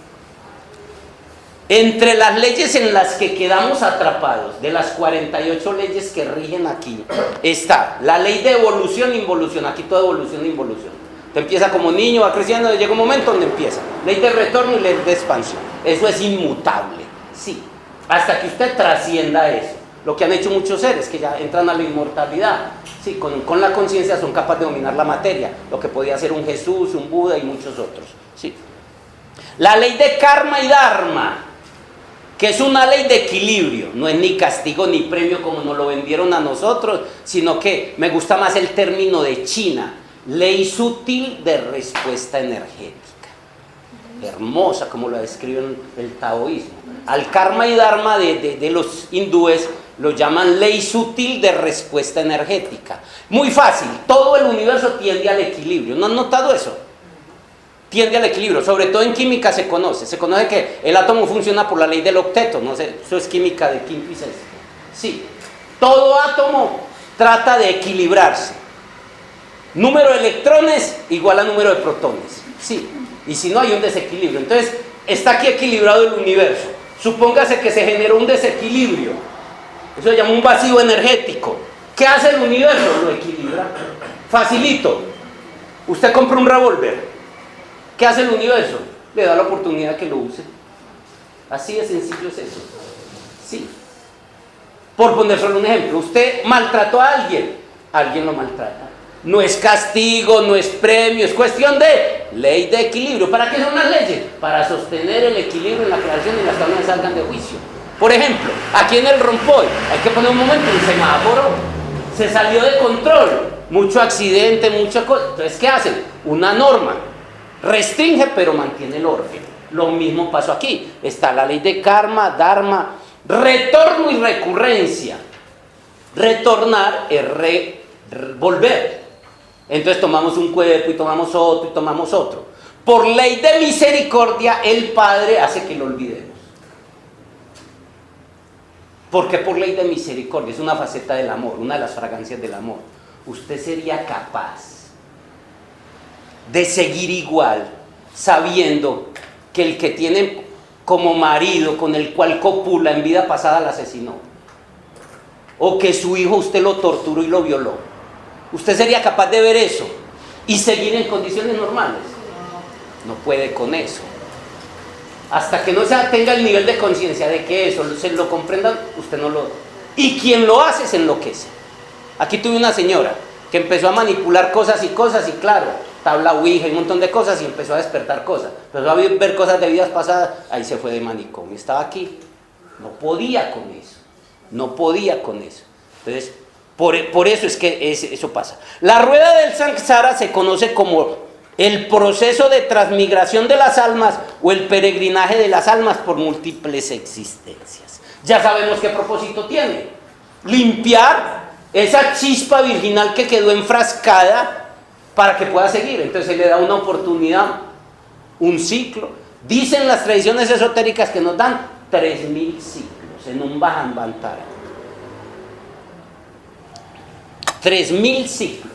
Entre las leyes en las que quedamos atrapados, de las 48 leyes que rigen aquí, está la ley de evolución e involución. Aquí todo evolución e involución. Te empieza como niño, va creciendo, llega un momento donde empieza. Ley de retorno y ley de expansión. Eso es inmutable, sí. Hasta que usted trascienda eso. Lo que han hecho muchos seres, que ya entran a la inmortalidad. Sí, con la conciencia son capaces de dominar la materia. Lo que podía ser un Jesús, un Buda y muchos otros. Sí. La ley de karma y dharma, que es una ley de equilibrio, no es ni castigo ni premio como nos lo vendieron a nosotros, sino que me gusta más el término de China, ley sutil de respuesta energética. Hermosa como lo describen el taoísmo. Al karma y dharma de los hindúes lo llaman ley sutil de respuesta energética. Muy fácil, todo el universo tiende al equilibrio. ¿No han notado eso? Tiende al equilibrio, sobre todo en química se conoce que el átomo funciona por la ley del octeto, no sé, eso es química de quinto y sexto. Sí, todo átomo trata de equilibrarse. Número de electrones igual a número de protones, sí, y si no hay un desequilibrio. Entonces, está aquí equilibrado el universo. Supóngase que se generó un desequilibrio, eso se llama un vacío energético. ¿Qué hace el universo? Lo equilibra. Facilito, usted compra un revólver. ¿Qué hace el universo? Le da la oportunidad que lo use. Así de sencillo es eso. Sí. Por poner solo un ejemplo, usted maltrató a alguien lo maltrata. No es castigo, no es premio, es cuestión de ley de equilibrio. ¿Para qué son las leyes? Para sostener el equilibrio en la creación y las que no salgan de juicio. Por ejemplo, aquí en el Rompoy, hay que poner un momento, un semáforo se salió de control, mucho accidente, mucha cosa. Entonces, ¿qué hacen? Una norma. Restringe pero mantiene el orden. Lo mismo pasó aquí. Está la ley de karma, dharma, retorno y recurrencia. Retornar es volver. Entonces tomamos un cuerpo y tomamos otro y tomamos otro. Por ley de misericordia el Padre hace que lo olvidemos. Porque por ley de misericordia es una faceta del amor, una de las fragancias del amor. Usted sería capaz de seguir igual, sabiendo que el que tiene como marido, con el cual copula en vida pasada, la asesinó, o que su hijo usted lo torturó y lo violó. Usted sería capaz de ver eso y seguir en condiciones normales. No puede con eso. Hasta que no tenga el nivel de conciencia de que eso se lo comprenda, usted no lo... Y quien lo hace se enloquece. Aquí tuve una señora que empezó a manipular cosas y claro, tabla Ouija y un montón de cosas, y empezó a despertar cosas, empezó a ver cosas de vidas pasadas, ahí se fue de manicomio, estaba aquí, no podía con eso, entonces, por eso es que eso pasa. La rueda del samsara se conoce como el proceso de transmigración de las almas o el peregrinaje de las almas por múltiples existencias. Ya sabemos qué propósito tiene: limpiar esa chispa virginal que quedó enfrascada para que pueda seguir. Entonces se le da una oportunidad, un ciclo, Dicen las tradiciones esotéricas que nos dan 3000 ciclos en un Mahamvantara. 3000 ciclos.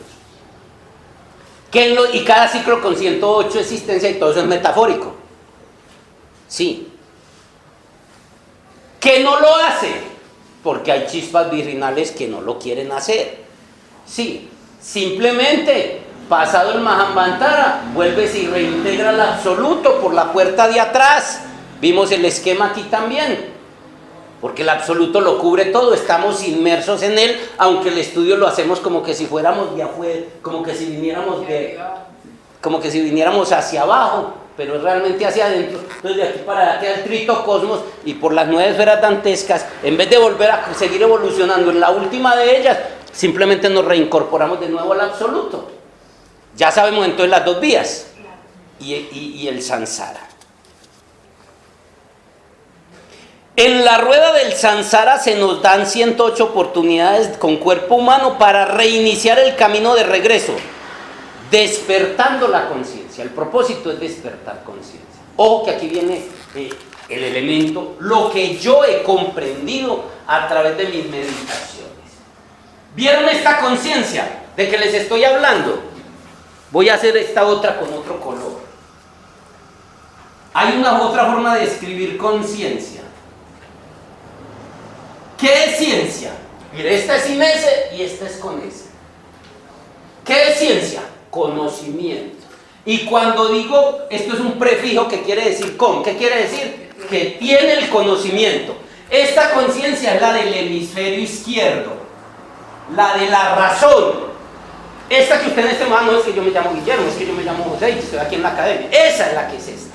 Y cada ciclo con 108 existencias y todo eso es metafórico. Sí. ¿Qué no lo hace? Porque hay chispas virginales que no lo quieren hacer. Sí. Simplemente, pasado el Mahamvantara, vuelves y reintegra el absoluto por la puerta de atrás. Vimos el esquema aquí también. Porque el absoluto lo cubre todo, estamos inmersos en él, aunque el estudio lo hacemos como que si fuéramos de afuera, como que si viniéramos hacia abajo, pero realmente hacia adentro. Entonces de aquí para allá queda el tritocosmos, y por las 9 esferas dantescas, en vez de volver a seguir evolucionando en la última de ellas, simplemente nos reincorporamos de nuevo al absoluto. Ya sabemos entonces las dos vías y el samsara. En la rueda del samsara se nos dan 108 oportunidades con cuerpo humano para reiniciar el camino de regreso, despertando la conciencia. El propósito es despertar conciencia. Ojo que aquí viene el elemento, lo que yo he comprendido a través de mis meditaciones. ¿Vieron esta conciencia de que les estoy hablando? Voy a hacer esta otra con otro color. Hay una otra forma de describir conciencia. ¿Qué es ciencia? Mire, esta es sin S y esta es con S. ¿Qué es ciencia? Conocimiento. Y cuando digo, esto es un prefijo que quiere decir con, ¿qué quiere decir? Que tiene el conocimiento. Esta conciencia es la del hemisferio izquierdo, la de la razón. Esta que usted en este momento no es que yo me llamo Guillermo, es que yo me llamo José y estoy aquí en la academia. Esa es la que es esta.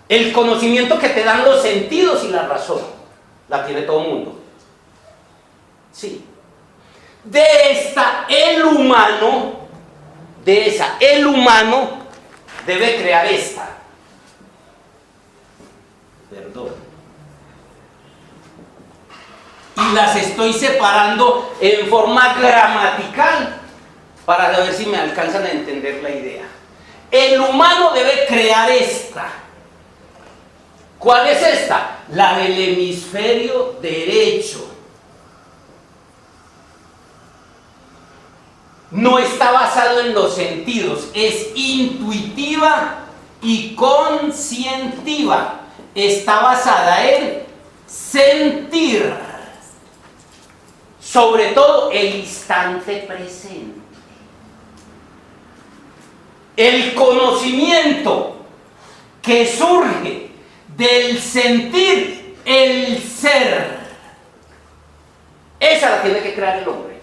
El conocimiento que te dan los sentidos y la razón. La tiene todo el mundo. Sí. De esta, el humano debe crear esta. Perdón. Y las estoy separando en forma gramatical para saber si me alcanzan a entender la idea. El humano debe crear esta. ¿Cuál es esta? La del hemisferio derecho. No está basado en los sentidos, es intuitiva y conscientiva. Está basada en sentir, sobre todo el instante presente. El conocimiento que surge del sentir, el ser. Esa la tiene que crear el hombre.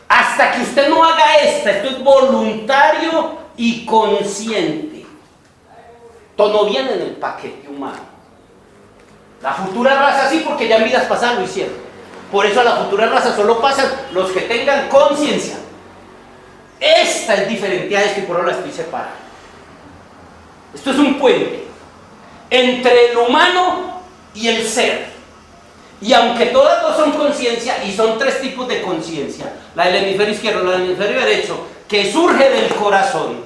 Hasta que usted no haga esto es voluntario y consciente. Todo no viene en el paquete humano. La futura raza sí, porque ya en vidas pasadas lo hicieron. Por eso a la futura raza solo pasan los que tengan conciencia. Esta es diferente a esto y por ahora la estoy separando. Esto es un puente entre el humano y el ser. Y aunque todas dos son conciencia, y son 3 tipos de conciencia, la del hemisferio izquierdo, la del hemisferio derecho, que surge del corazón,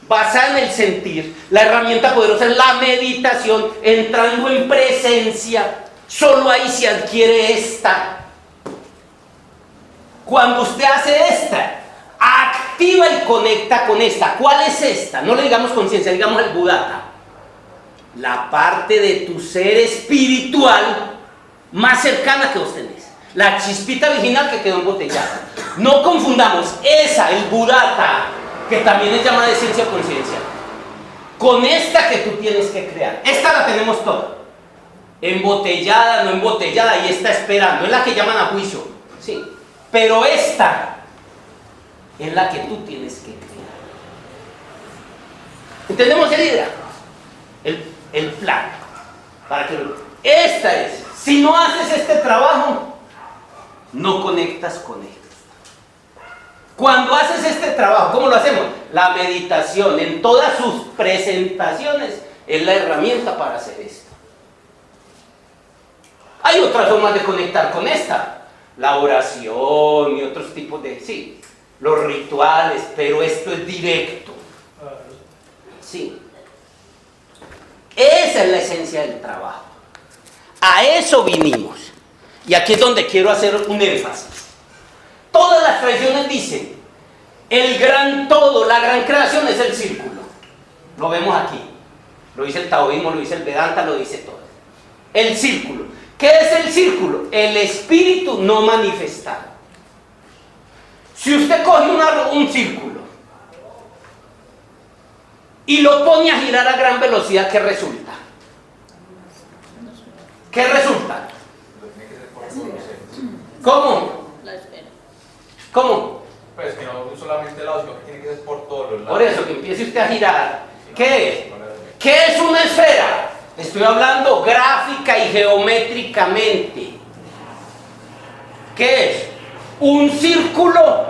basada en el sentir, la herramienta poderosa es la meditación, entrando en presencia, solo ahí se adquiere esta. Cuando usted hace esta, activa y conecta con esta. ¿Cuál es esta? No le digamos conciencia, digamos el Buddhata. La parte de tu ser espiritual más cercana que vos tenés. La chispita virginal que quedó embotellada. No confundamos esa, el Buddhata, que también es llamada de ciencia o conciencia, con esta que tú tienes que crear. Esta la tenemos toda. Embotellada, no embotellada, y está esperando. Es la que llaman a juicio. Sí. Pero esta es la que tú tienes que crear. ¿Entendemos la idea? El plan. Para que esta es. Si no haces este trabajo, no conectas con él. Cuando haces este trabajo, ¿cómo lo hacemos? La meditación en todas sus presentaciones es la herramienta para hacer esto. Hay otras formas de conectar con esta. La oración y otros tipos de... Sí, los rituales, pero esto es directo. Sí. Esa es la esencia del trabajo. A eso vinimos. Y aquí es donde quiero hacer un énfasis. Todas las tradiciones dicen, el gran todo, la gran creación es el círculo. Lo vemos aquí. Lo dice el taoísmo, lo dice el Vedanta, lo dice todo. El círculo. ¿Qué es el círculo? El espíritu no manifestado. Si usted coge un círculo y lo pone a girar a gran velocidad, ¿qué resulta? ¿Qué resulta? ¿Cómo? La esfera. ¿Cómo? Pues que no solamente lado, sino que tiene que ser por todos los lados. Por eso, que empiece usted a girar. ¿Qué es? ¿Qué es una esfera? Estoy hablando gráfica y geométricamente. ¿Qué es? Un círculo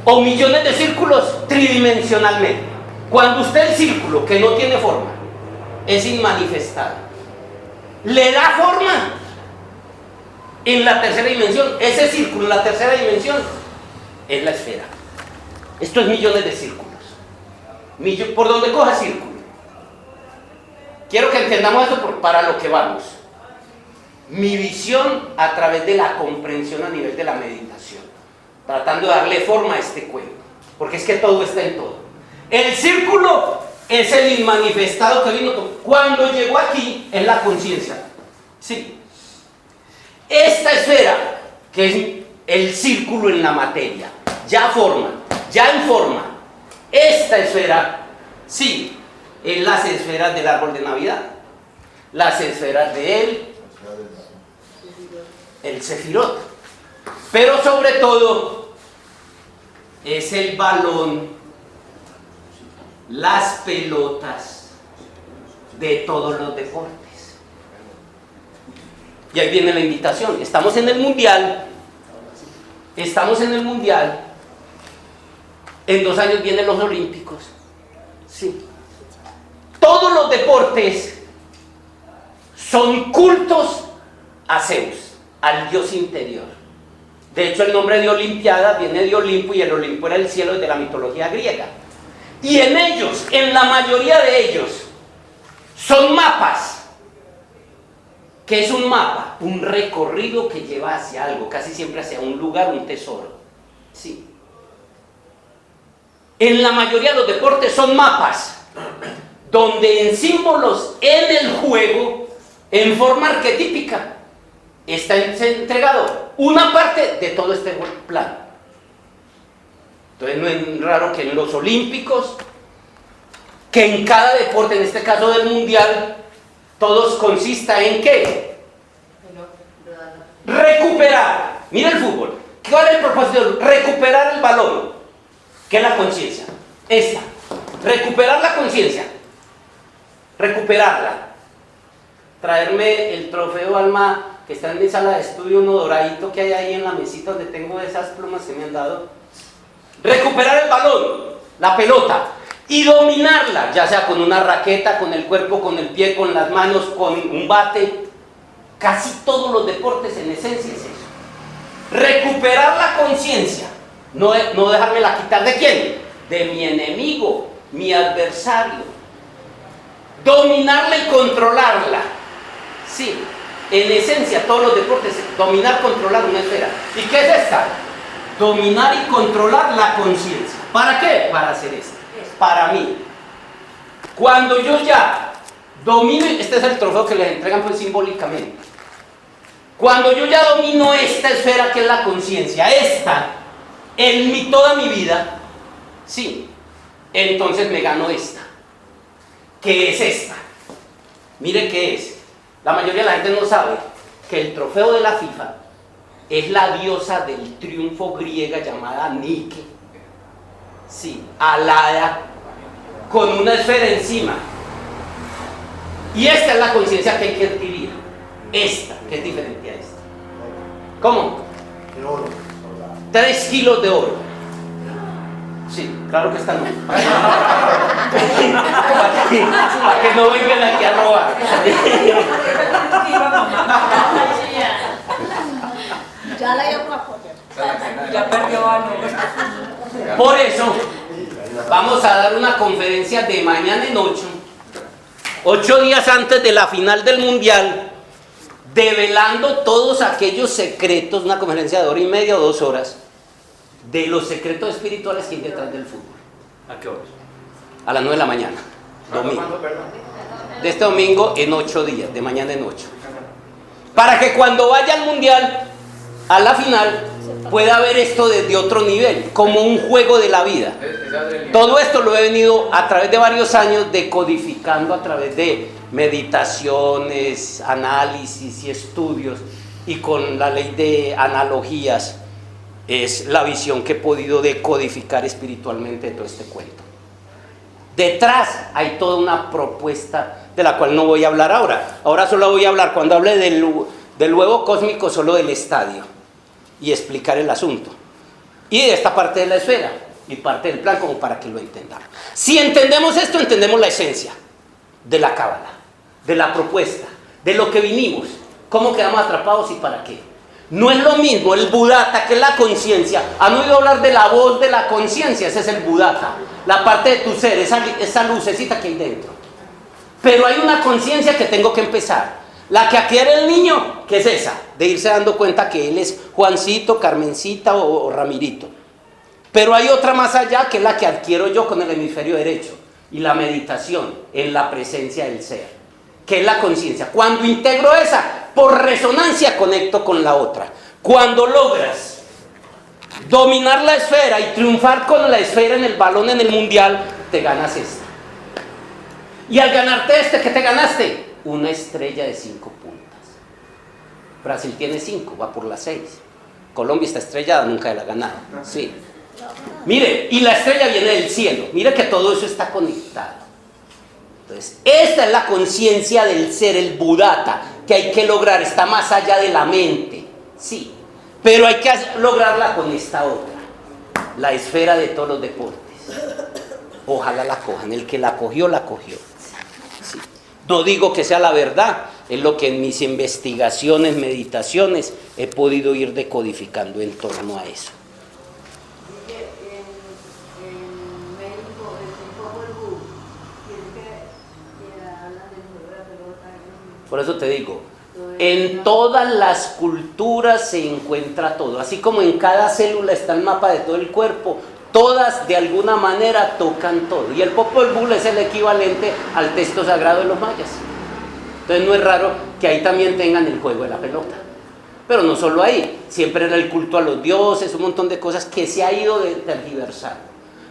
o millones de círculos tridimensionalmente. Cuando usted el círculo, que no tiene forma, es inmanifestado, le da forma en la tercera dimensión. Ese círculo en la tercera dimensión es la esfera. Esto es millones de círculos. ¿Por dónde coja círculo? Quiero que entendamos eso para lo que vamos. Mi visión a través de la comprensión a nivel de la meditación, tratando de darle forma a este cuento, porque es que todo está en todo. El círculo es el inmanifestado que vino. Cuando llegó aquí, es la conciencia. Sí. Esta esfera, que es el círculo en la materia, ya en forma. Esta esfera, sí, es las esferas del árbol de Navidad, las esferas de él, el Sefirot, pero sobre todo es el balón, las pelotas de todos los deportes. Y ahí viene la invitación. Estamos en el mundial. En 2 años vienen los olímpicos. Sí. Todos los deportes son cultos a Zeus, al dios interior. De hecho, el nombre de Olimpiada viene de Olimpo, y el Olimpo era el cielo de la mitología griega. Y en ellos, en la mayoría de ellos, son mapas. ¿Qué es un mapa? Un recorrido que lleva hacia algo, casi siempre hacia un lugar, un tesoro. Sí. En la mayoría de los deportes son mapas, donde en símbolos, en el juego, en forma arquetípica, está entregado una parte de todo este plan. Entonces no es raro que en los olímpicos, que en cada deporte, en este caso del mundial, todos consista en ¿qué? Recuperar. Mira el fútbol. ¿Cuál es el propósito? Recuperar el balón, que es la conciencia. Esta. Recuperar la conciencia. Recuperarla. Traerme el trofeo Alma, que está en mi sala de estudio, uno doradito que hay ahí en la mesita donde tengo esas plumas que me han dado. Recuperar el balón, la pelota, y dominarla, ya sea con una raqueta, con el cuerpo, con el pie, con las manos, con un bate. Casi todos los deportes en esencia es eso. Recuperar la conciencia, no dejármela quitar. ¿De quién? De mi enemigo, mi adversario. Dominarla y controlarla. Sí, en esencia todos los deportes, dominar, controlar una esfera. ¿Y qué es esta? Dominar y controlar la conciencia. ¿Para qué? Para hacer esto. Para mí. Cuando yo ya domino, este es el trofeo que les entregan pues simbólicamente. Cuando yo ya domino esta esfera que es la conciencia, esta, en toda mi vida, sí, entonces me gano esta. ¿Qué es esta? Mire qué es. La mayoría de la gente no sabe que el trofeo de la FIFA es la diosa del triunfo griega llamada Nike. Sí, alada, con una esfera encima. Y esta es la conciencia que hay que adquirir. Esta, que es diferente a esta. ¿Cómo? De oro. 3 kilos de oro. Sí, claro que esta no. Para que no vengan aquí a robar. Ya la íbamos a poner. Ya perdió algo. Por eso, Vamos a dar una conferencia de mañana en 8 días antes de la final del Mundial, develando todos aquellos secretos, una conferencia de 1:30 o 2 horas, de los secretos espirituales que hay detrás del fútbol. ¿A qué horas? A las 9 de la mañana, domingo. De este domingo en 8 días, de mañana en 8. Para que cuando vaya al Mundial, a la final, pueda ver esto desde otro nivel, como un juego de la vida. Todo esto lo he venido a través de varios años decodificando a través de meditaciones, análisis y estudios, y con la ley de analogías es la visión que he podido decodificar espiritualmente de todo este cuento. Detrás hay toda una propuesta de la cual no voy a hablar ahora. Ahora solo voy a hablar, cuando hable del huevo cósmico, solo del estadio y explicar el asunto. Y de esta parte de la esfera y parte del plan, como para que lo entendamos. Si entendemos esto, entendemos la esencia de la cábala, de la propuesta, de lo que vinimos, cómo quedamos atrapados y para qué. No es lo mismo el Buddhata, que es la conciencia. ¿Han oído hablar de la voz de la conciencia? Ese es el Buddhata, la parte de tu ser, esa lucecita que hay dentro. Pero hay una conciencia que tengo que empezar, la que adquiere el niño, que es esa, de irse dando cuenta que él es Juancito, Carmencita o Ramirito. Pero hay otra más allá, que es la que adquiero yo con el hemisferio derecho, y la meditación en la presencia del ser, que es la conciencia. Cuando integro esa, por resonancia conecto con la otra. Cuando logras dominar la esfera y triunfar con la esfera en el balón en el mundial, te ganas esta. Y al ganarte este, ¿qué te ganaste? Una estrella de 5 puntas. Brasil tiene 5, va por las 6. Colombia está estrellada, nunca la ha ganado. Sí. Mire, y la estrella viene del cielo. Mire que todo eso está conectado. Entonces, esta es la conciencia del ser, el Buddhata, que hay que lograr. Está más allá de la mente, sí, pero hay que lograrla con esta otra, la esfera de todos los deportes. Ojalá la cojan, el que la cogió, la cogió. Sí. No digo que sea la verdad, es lo que en mis investigaciones, meditaciones, he podido ir decodificando en torno a eso. Por eso te digo, en todas las culturas se encuentra todo. Así como en cada célula está el mapa de todo el cuerpo, todas de alguna manera tocan todo. Y el Popol Vuh es el equivalente al texto sagrado de los mayas. Entonces no es raro que ahí también tengan el juego de la pelota. Pero no solo ahí, siempre era el culto a los dioses, un montón de cosas que se ha ido tergiversando.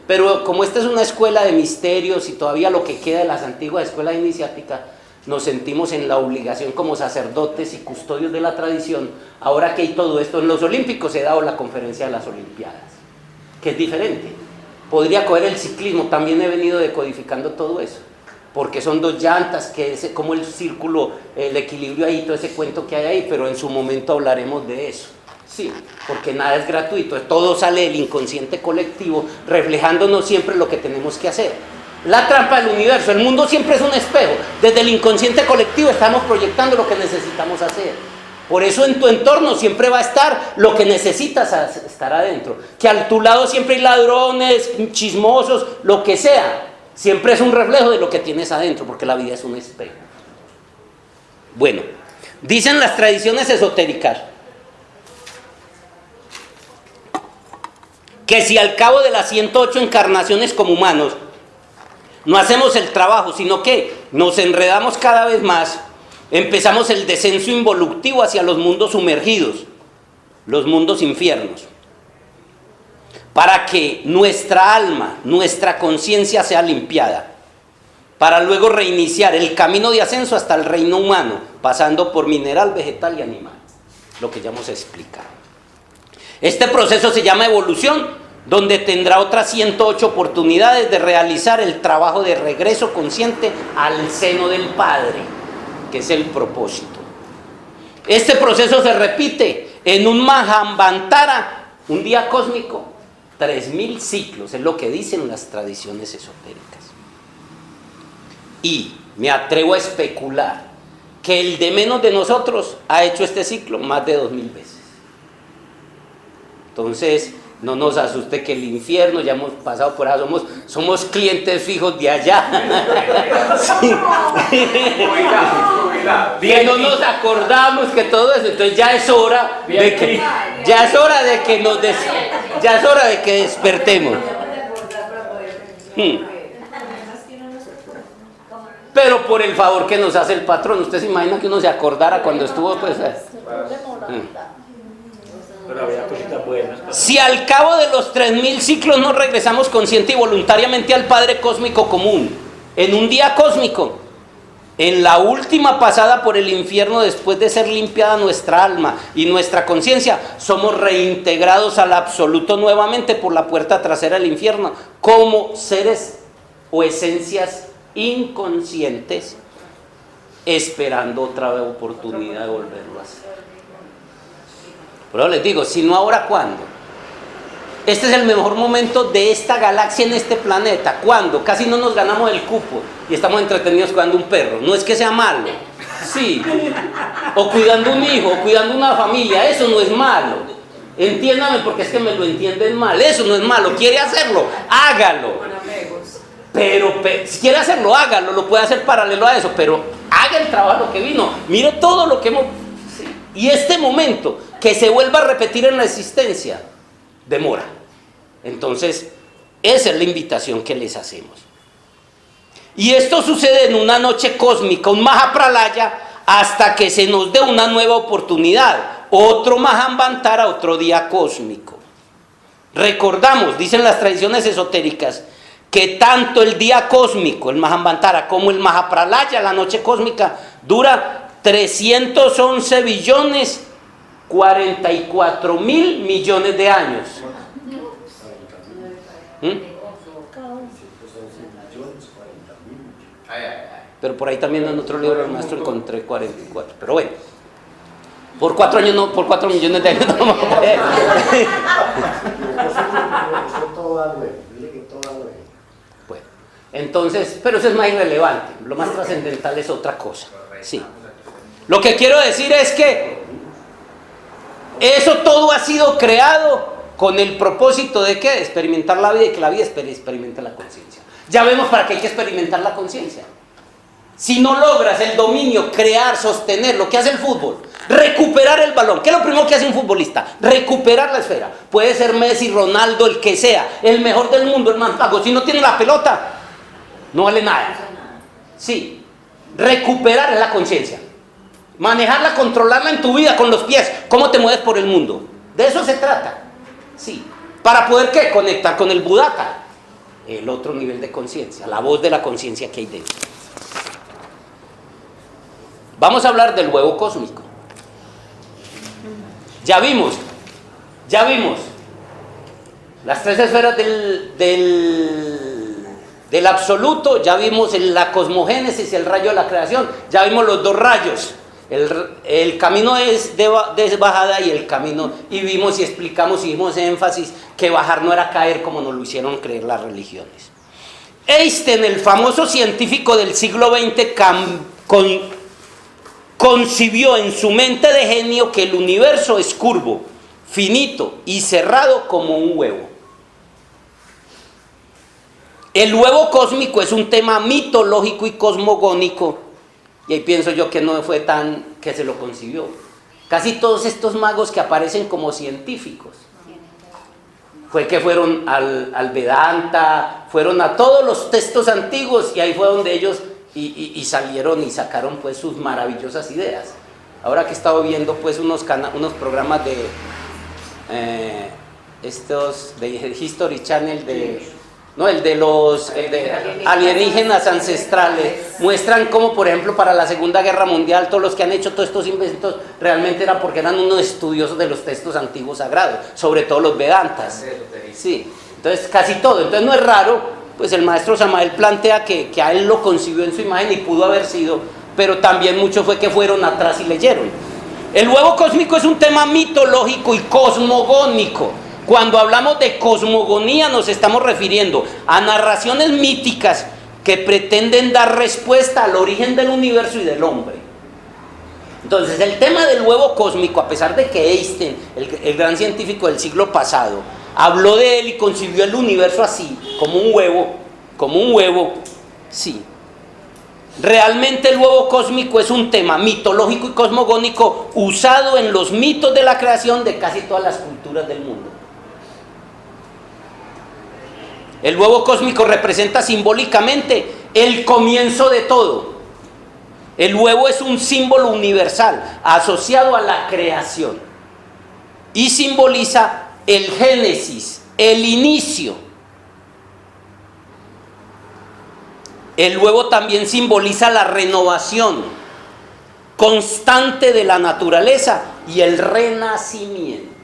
Pero como esta es una escuela de misterios y todavía lo que queda de las antiguas escuelas iniciáticas, nos sentimos en la obligación como sacerdotes y custodios de la tradición. Ahora que hay todo esto, en los Olímpicos he dado la conferencia de las Olimpiadas, que es diferente. Podría coger el ciclismo, también he venido decodificando todo eso, porque son 2 llantas, que es como el círculo, el equilibrio ahí, todo ese cuento que hay ahí, pero en su momento hablaremos de eso. Sí, porque nada es gratuito, todo sale del inconsciente colectivo, reflejándonos siempre lo que tenemos que hacer. La trampa del universo, el mundo siempre es un espejo. Desde el inconsciente colectivo estamos proyectando lo que necesitamos hacer. Por eso en tu entorno siempre va a estar lo que necesitas estar adentro. Que a tu lado siempre hay ladrones, chismosos, lo que sea. Siempre es un reflejo de lo que tienes adentro, porque la vida es un espejo. Bueno, dicen las tradiciones esotéricas que si al cabo de las 108 encarnaciones como humanos no hacemos el trabajo, sino que nos enredamos cada vez más, empezamos el descenso involutivo hacia los mundos sumergidos, los mundos infiernos, para que nuestra alma, nuestra conciencia sea limpiada, para luego reiniciar el camino de ascenso hasta el reino humano, pasando por mineral, vegetal y animal, lo que ya hemos explicado. Este proceso se llama evolución, donde tendrá otras 108 oportunidades de realizar el trabajo de regreso consciente al seno del Padre, que es el propósito. Este proceso se repite en un Mahamvantara, un día cósmico, 3000 ciclos, es lo que dicen las tradiciones esotéricas. Y me atrevo a especular que el de menos de nosotros ha hecho este ciclo más de 2000 veces. Entonces, No nos asuste que el infierno, ya hemos pasado por allá, somos clientes fijos de allá. Sí. Que no nos acordamos que todo eso, entonces ya es hora de que despertemos. Pero por el favor que nos hace el patrón, usted se imagina que uno se acordara cuando estuvo pues. Pero había cositas buenas. Si al cabo de los 3000 ciclos no regresamos consciente y voluntariamente al Padre Cósmico común, en un día cósmico, en la última pasada por el infierno, después de ser limpiada nuestra alma y nuestra conciencia, somos reintegrados al absoluto nuevamente por la puerta trasera del infierno, como seres o esencias inconscientes, esperando otra oportunidad de volverlo a hacer. Pero les digo, si no ahora, ¿cuándo? Este es el mejor momento de esta galaxia en este planeta. ¿Cuándo? Casi no nos ganamos el cupo y estamos entretenidos cuidando un perro. No es que sea malo, sí. O cuidando un hijo, o cuidando una familia. Eso no es malo. Entiéndame porque es que me lo entienden mal. Eso no es malo. ¿Quiere hacerlo? Hágalo. Pero si quiere hacerlo, hágalo. Lo puede hacer paralelo a eso. Pero haga el trabajo que vino. Mire todo lo que hemos... Sí. Y este momento que se vuelva a repetir en la existencia demora. Entonces, esa es la invitación que les hacemos. Y esto sucede en una noche cósmica, un Mahapralaya, hasta que se nos dé una nueva oportunidad, otro Mahamvantara, otro día cósmico. Recordamos, dicen las tradiciones esotéricas, que tanto el día cósmico, el Mahamvantara, como el Mahapralaya, la noche cósmica, dura 311 billones 44 mil millones de años. Pero por ahí también en otro libro del maestro encontré 44. Pero bueno, por 4 años no, por 4 millones de años no vamos a poder. Bueno, entonces, pero eso es más irrelevante. Lo más trascendental es otra cosa. Sí. Lo que quiero decir es que eso todo ha sido creado con el propósito de ¿qué? De experimentar la vida y que la vida experimente la conciencia. Ya vemos para qué hay que experimentar la conciencia. Si no logras el dominio, crear, sostener, lo que hace el fútbol, recuperar el balón. ¿Qué es lo primero que hace un futbolista? Recuperar la esfera. Puede ser Messi, Ronaldo, el que sea, el mejor del mundo, el más pago. Si no tiene la pelota, no vale nada. Sí, recuperar es la conciencia. Manejarla, controlarla en tu vida con los pies. ¿Cómo te mueves por el mundo? De eso se trata. Sí. ¿Para poder qué? Conectar con el Buddhata, el otro nivel de conciencia, la voz de la conciencia que hay dentro. Vamos a hablar del huevo cósmico. Ya vimos las 3 esferas del absoluto, ya vimos la cosmogénesis, el rayo de la creación, ya vimos los 2 rayos. El camino es de bajada y el camino, y vimos y explicamos y dimos énfasis que bajar no era caer como nos lo hicieron creer las religiones. Einstein, el famoso científico del siglo XX, concibió en su mente de genio que el universo es curvo, finito y cerrado como un huevo. El huevo cósmico es un tema mitológico y cosmogónico. Y ahí pienso yo que no fue tan que se lo concibió. Casi todos estos magos que aparecen como científicos fue que fueron al Vedanta, fueron a todos los textos antiguos y ahí fue donde ellos y salieron y sacaron pues sus maravillosas ideas. Ahora que he estado viendo pues unos programas de History Channel el de los alienígenas ancestrales, muestran cómo, por ejemplo, para la Segunda Guerra Mundial, todos los que han hecho todos estos inventos realmente era porque eran unos estudiosos de los textos antiguos sagrados, sobre todo los Vedantas. Sí, entonces casi todo. Entonces no es raro, pues el maestro Samael plantea que a él lo concibió en su imagen y pudo haber sido, pero también mucho fue que fueron atrás y leyeron. El huevo cósmico es un tema mitológico y cosmogónico. Cuando hablamos de cosmogonía nos estamos refiriendo a narraciones míticas que pretenden dar respuesta al origen del universo y del hombre. Entonces el tema del huevo cósmico, a pesar de que Einstein, el gran científico del siglo pasado, habló de él y concibió el universo así, como un huevo, sí. Realmente el huevo cósmico es un tema mitológico y cosmogónico usado en los mitos de la creación de casi todas las culturas del mundo. El huevo cósmico representa simbólicamente el comienzo de todo. El huevo es un símbolo universal asociado a la creación y simboliza el génesis, el inicio. El huevo también simboliza la renovación constante de la naturaleza y el renacimiento.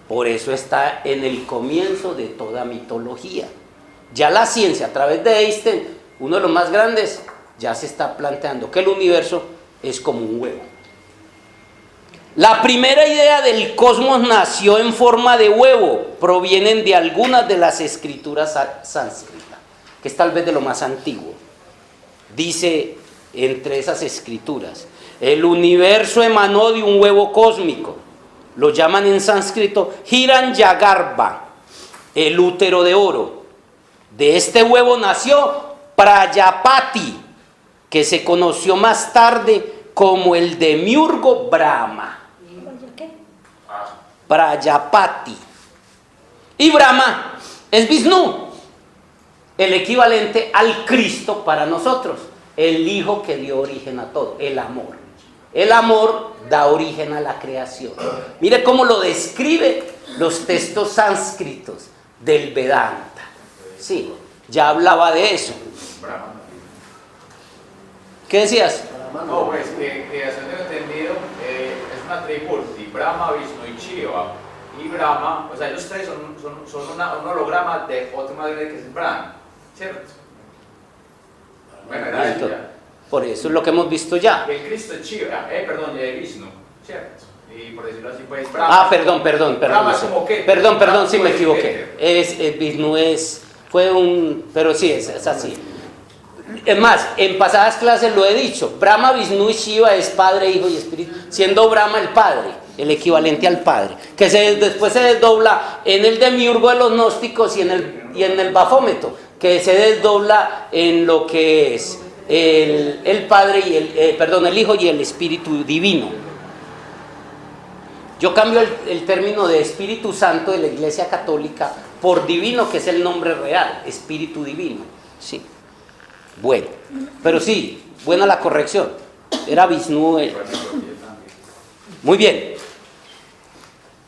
Por eso está en el comienzo de toda mitología. Ya la ciencia, a través de Einstein, uno de los más grandes, ya se está planteando que el universo es como un huevo. La primera idea del cosmos nació en forma de huevo. Provienen de algunas de las escrituras sánscritas, que es tal vez de lo más antiguo. Dice entre esas escrituras: el universo emanó de un huevo cósmico. Lo llaman en sánscrito Hiranyagarbha, el útero de oro. De este huevo nació Prayapati, que se conoció más tarde como el demiurgo Brahma. Prayapati. Y Brahma es Vishnu, el equivalente al Cristo para nosotros, el Hijo que dio origen a todo, el amor. El amor da origen a la creación. Mire cómo lo describe los textos sánscritos del Vedanta. Sí, ya hablaba de eso. ¿Qué decías? No, pues que así tengo entendido, es una tripulti, Brahma, Vishnu y Shiva. Y Brahma, o sea, ellos tres son un holograma de otro más grande que es Brahma, ¿cierto? Bueno, era eso ya. Por eso es lo que hemos visto ya. El Cristo es Shiva, perdón, de Vishnu, ¿cierto? Y por decirlo así, pues Brahma. Ah, perdón. Brahma es como que. Perdón, sí me equivoqué. Vishnu pero sí, es así. Es más, en pasadas clases lo he dicho, Brahma, Vishnu y Shiva es Padre, Hijo y Espíritu, siendo Brahma el Padre, el equivalente al Padre, que después se desdobla en el demiurgo de los gnósticos y en el Bafómeto, que se desdobla en lo que es el Padre y el Hijo y el Espíritu Divino. Yo cambio el término de Espíritu Santo de la Iglesia Católica por divino, que es el nombre real, Espíritu Divino, sí. Bueno, pero sí, buena la corrección. Era Vishnu. Muy bien.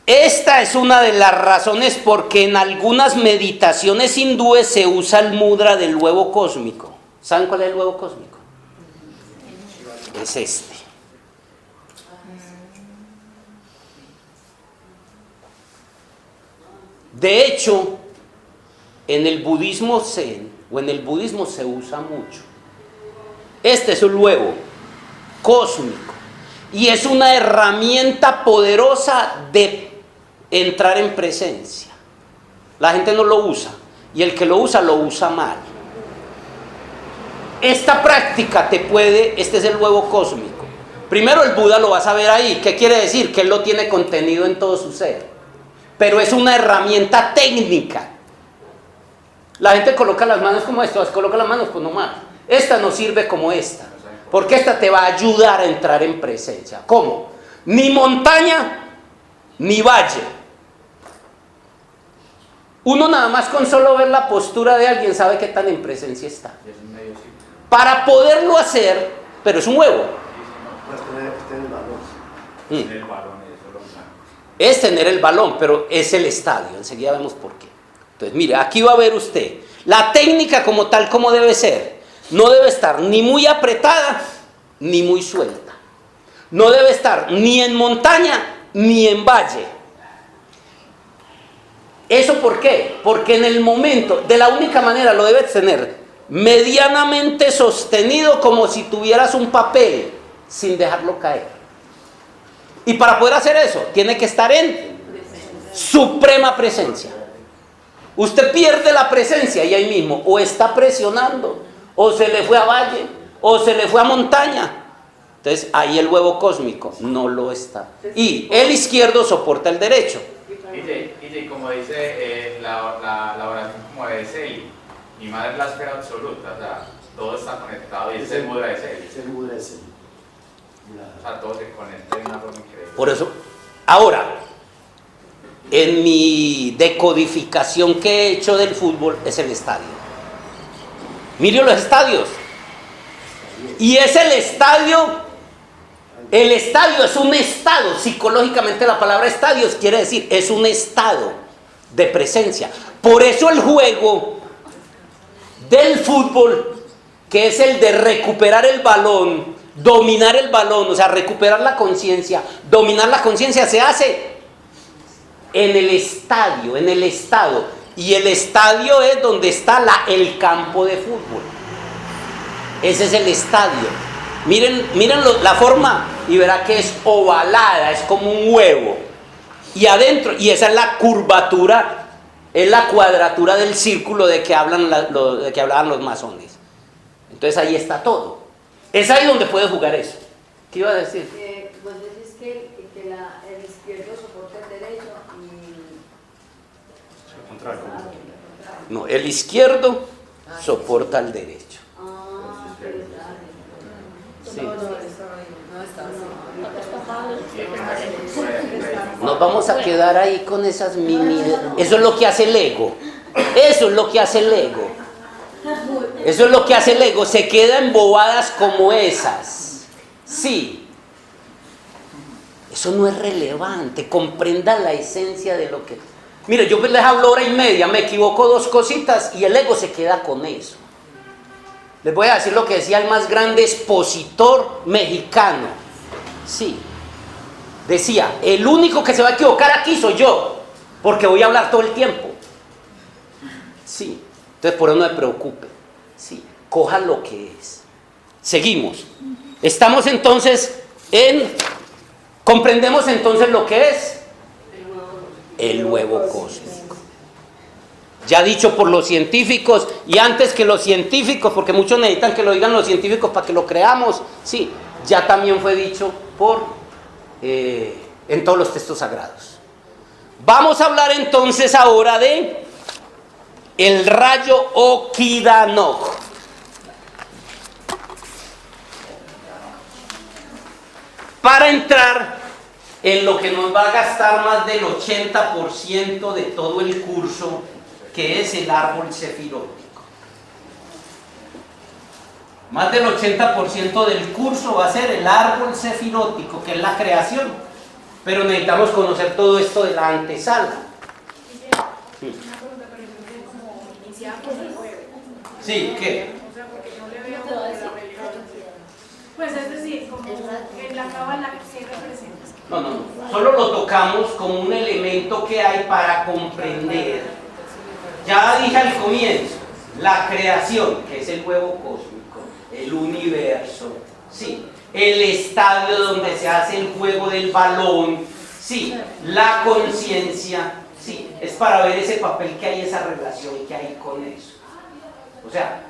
Esta es una de las razones por que en algunas meditaciones hindúes se usa el mudra del huevo cósmico. ¿Saben cuál es el huevo cósmico? Es este. De hecho, en el budismo zen o en el budismo se usa mucho. Este es un huevo cósmico y es una herramienta poderosa de entrar en presencia. La gente no lo usa y el que lo usa mal. Esta práctica este es el huevo cósmico. Primero el Buda lo vas a ver ahí. ¿Qué quiere decir? Que él lo tiene contenido en todo su ser. Pero es una herramienta técnica. La gente coloca las manos como esto, coloca las manos como más. Esta no sirve como esta, porque esta te va a ayudar a entrar en presencia. ¿Cómo? Ni montaña, ni valle. Uno nada más con solo ver la postura de alguien sabe qué tan en presencia está. Para poderlo hacer, pero es un huevo. Es tener el balón, pero es el estadio. Enseguida vemos por qué. Entonces, mire, aquí va a ver usted la técnica como tal, como debe ser. No debe estar ni muy apretada, ni muy suelta. No debe estar ni en montaña, ni en valle. ¿Eso por qué? Porque en el momento, de la única manera lo debes tener medianamente sostenido, como si tuvieras un papel, sin dejarlo caer. Y para poder hacer eso, tiene que estar en suprema presencia. Usted pierde la presencia y ahí mismo, o está presionando, o se le fue a valle, o se le fue a montaña. Entonces ahí el huevo cósmico no lo está. Y el izquierdo soporta el derecho. Y como dice la oración como de Celi, mi madre es la esfera absoluta, o sea, todo está conectado y es el mudra de Celi. Es el mudra de Celi. O sea, todo se conecta de una forma increíble. Por eso, ahora, en mi decodificación que he hecho del fútbol es el estadio. Miren los estadios. Y es el estadio es un estado, psicológicamente la palabra estadios quiere decir, es un estado de presencia. Por eso el juego del fútbol, que es el de recuperar el balón, dominar el balón, o sea, recuperar la conciencia, dominar la conciencia, se hace en el estadio, en el estado. Y el estadio es donde está el campo de fútbol. Ese es el estadio. Miren la forma y verá que es ovalada, es como un huevo. Y adentro, y esa es la curvatura, es la cuadratura del círculo de que hablaban los masones. Entonces ahí está todo. Es ahí donde puedes jugar eso. ¿Qué iba a decir? Vos decís que el izquierdo soporta el derecho y... Al contrario. No, el izquierdo soporta el derecho. Sí. Nos vamos a quedar ahí con esas mini... Eso es lo que hace el ego. Eso es lo que hace el ego. Eso es lo que hace el ego. Se queda en bobadas como esas. Sí. Eso no es relevante. Comprenda la esencia de lo que... Mire, yo les hablo hora y media, me equivoco 2 cositas y el ego se queda con eso. Les voy a decir lo que decía el más grande expositor mexicano. Sí. Decía, el único que se va a equivocar aquí soy yo, porque voy a hablar todo el tiempo. Sí. Entonces por eso no me preocupe. Sí. Coja lo que es. Seguimos. Estamos entonces comprendemos entonces lo que es el huevo cósmico. Ya dicho por los científicos, y antes que los científicos, porque muchos necesitan que lo digan los científicos para que lo creamos, sí, ya también fue dicho en todos los textos sagrados. Vamos a hablar entonces ahora de el rayo Okidanok. Para entrar en lo que nos va a gastar más del 80% de todo el curso, que es el árbol sefirótico. Más del 80% del curso va a ser el árbol sefirótico, que es la creación. Pero necesitamos conocer todo esto de la antesala. Sí, ¿qué? Pues es decir, como en la cábala que representa. No. Solo lo tocamos como un elemento que hay para comprender. Ya dije al comienzo, la creación, que es el huevo cósmico, el universo, sí, el estadio donde se hace el juego del balón, sí, la conciencia, sí, es para ver ese papel que hay, esa relación que hay con eso. O sea,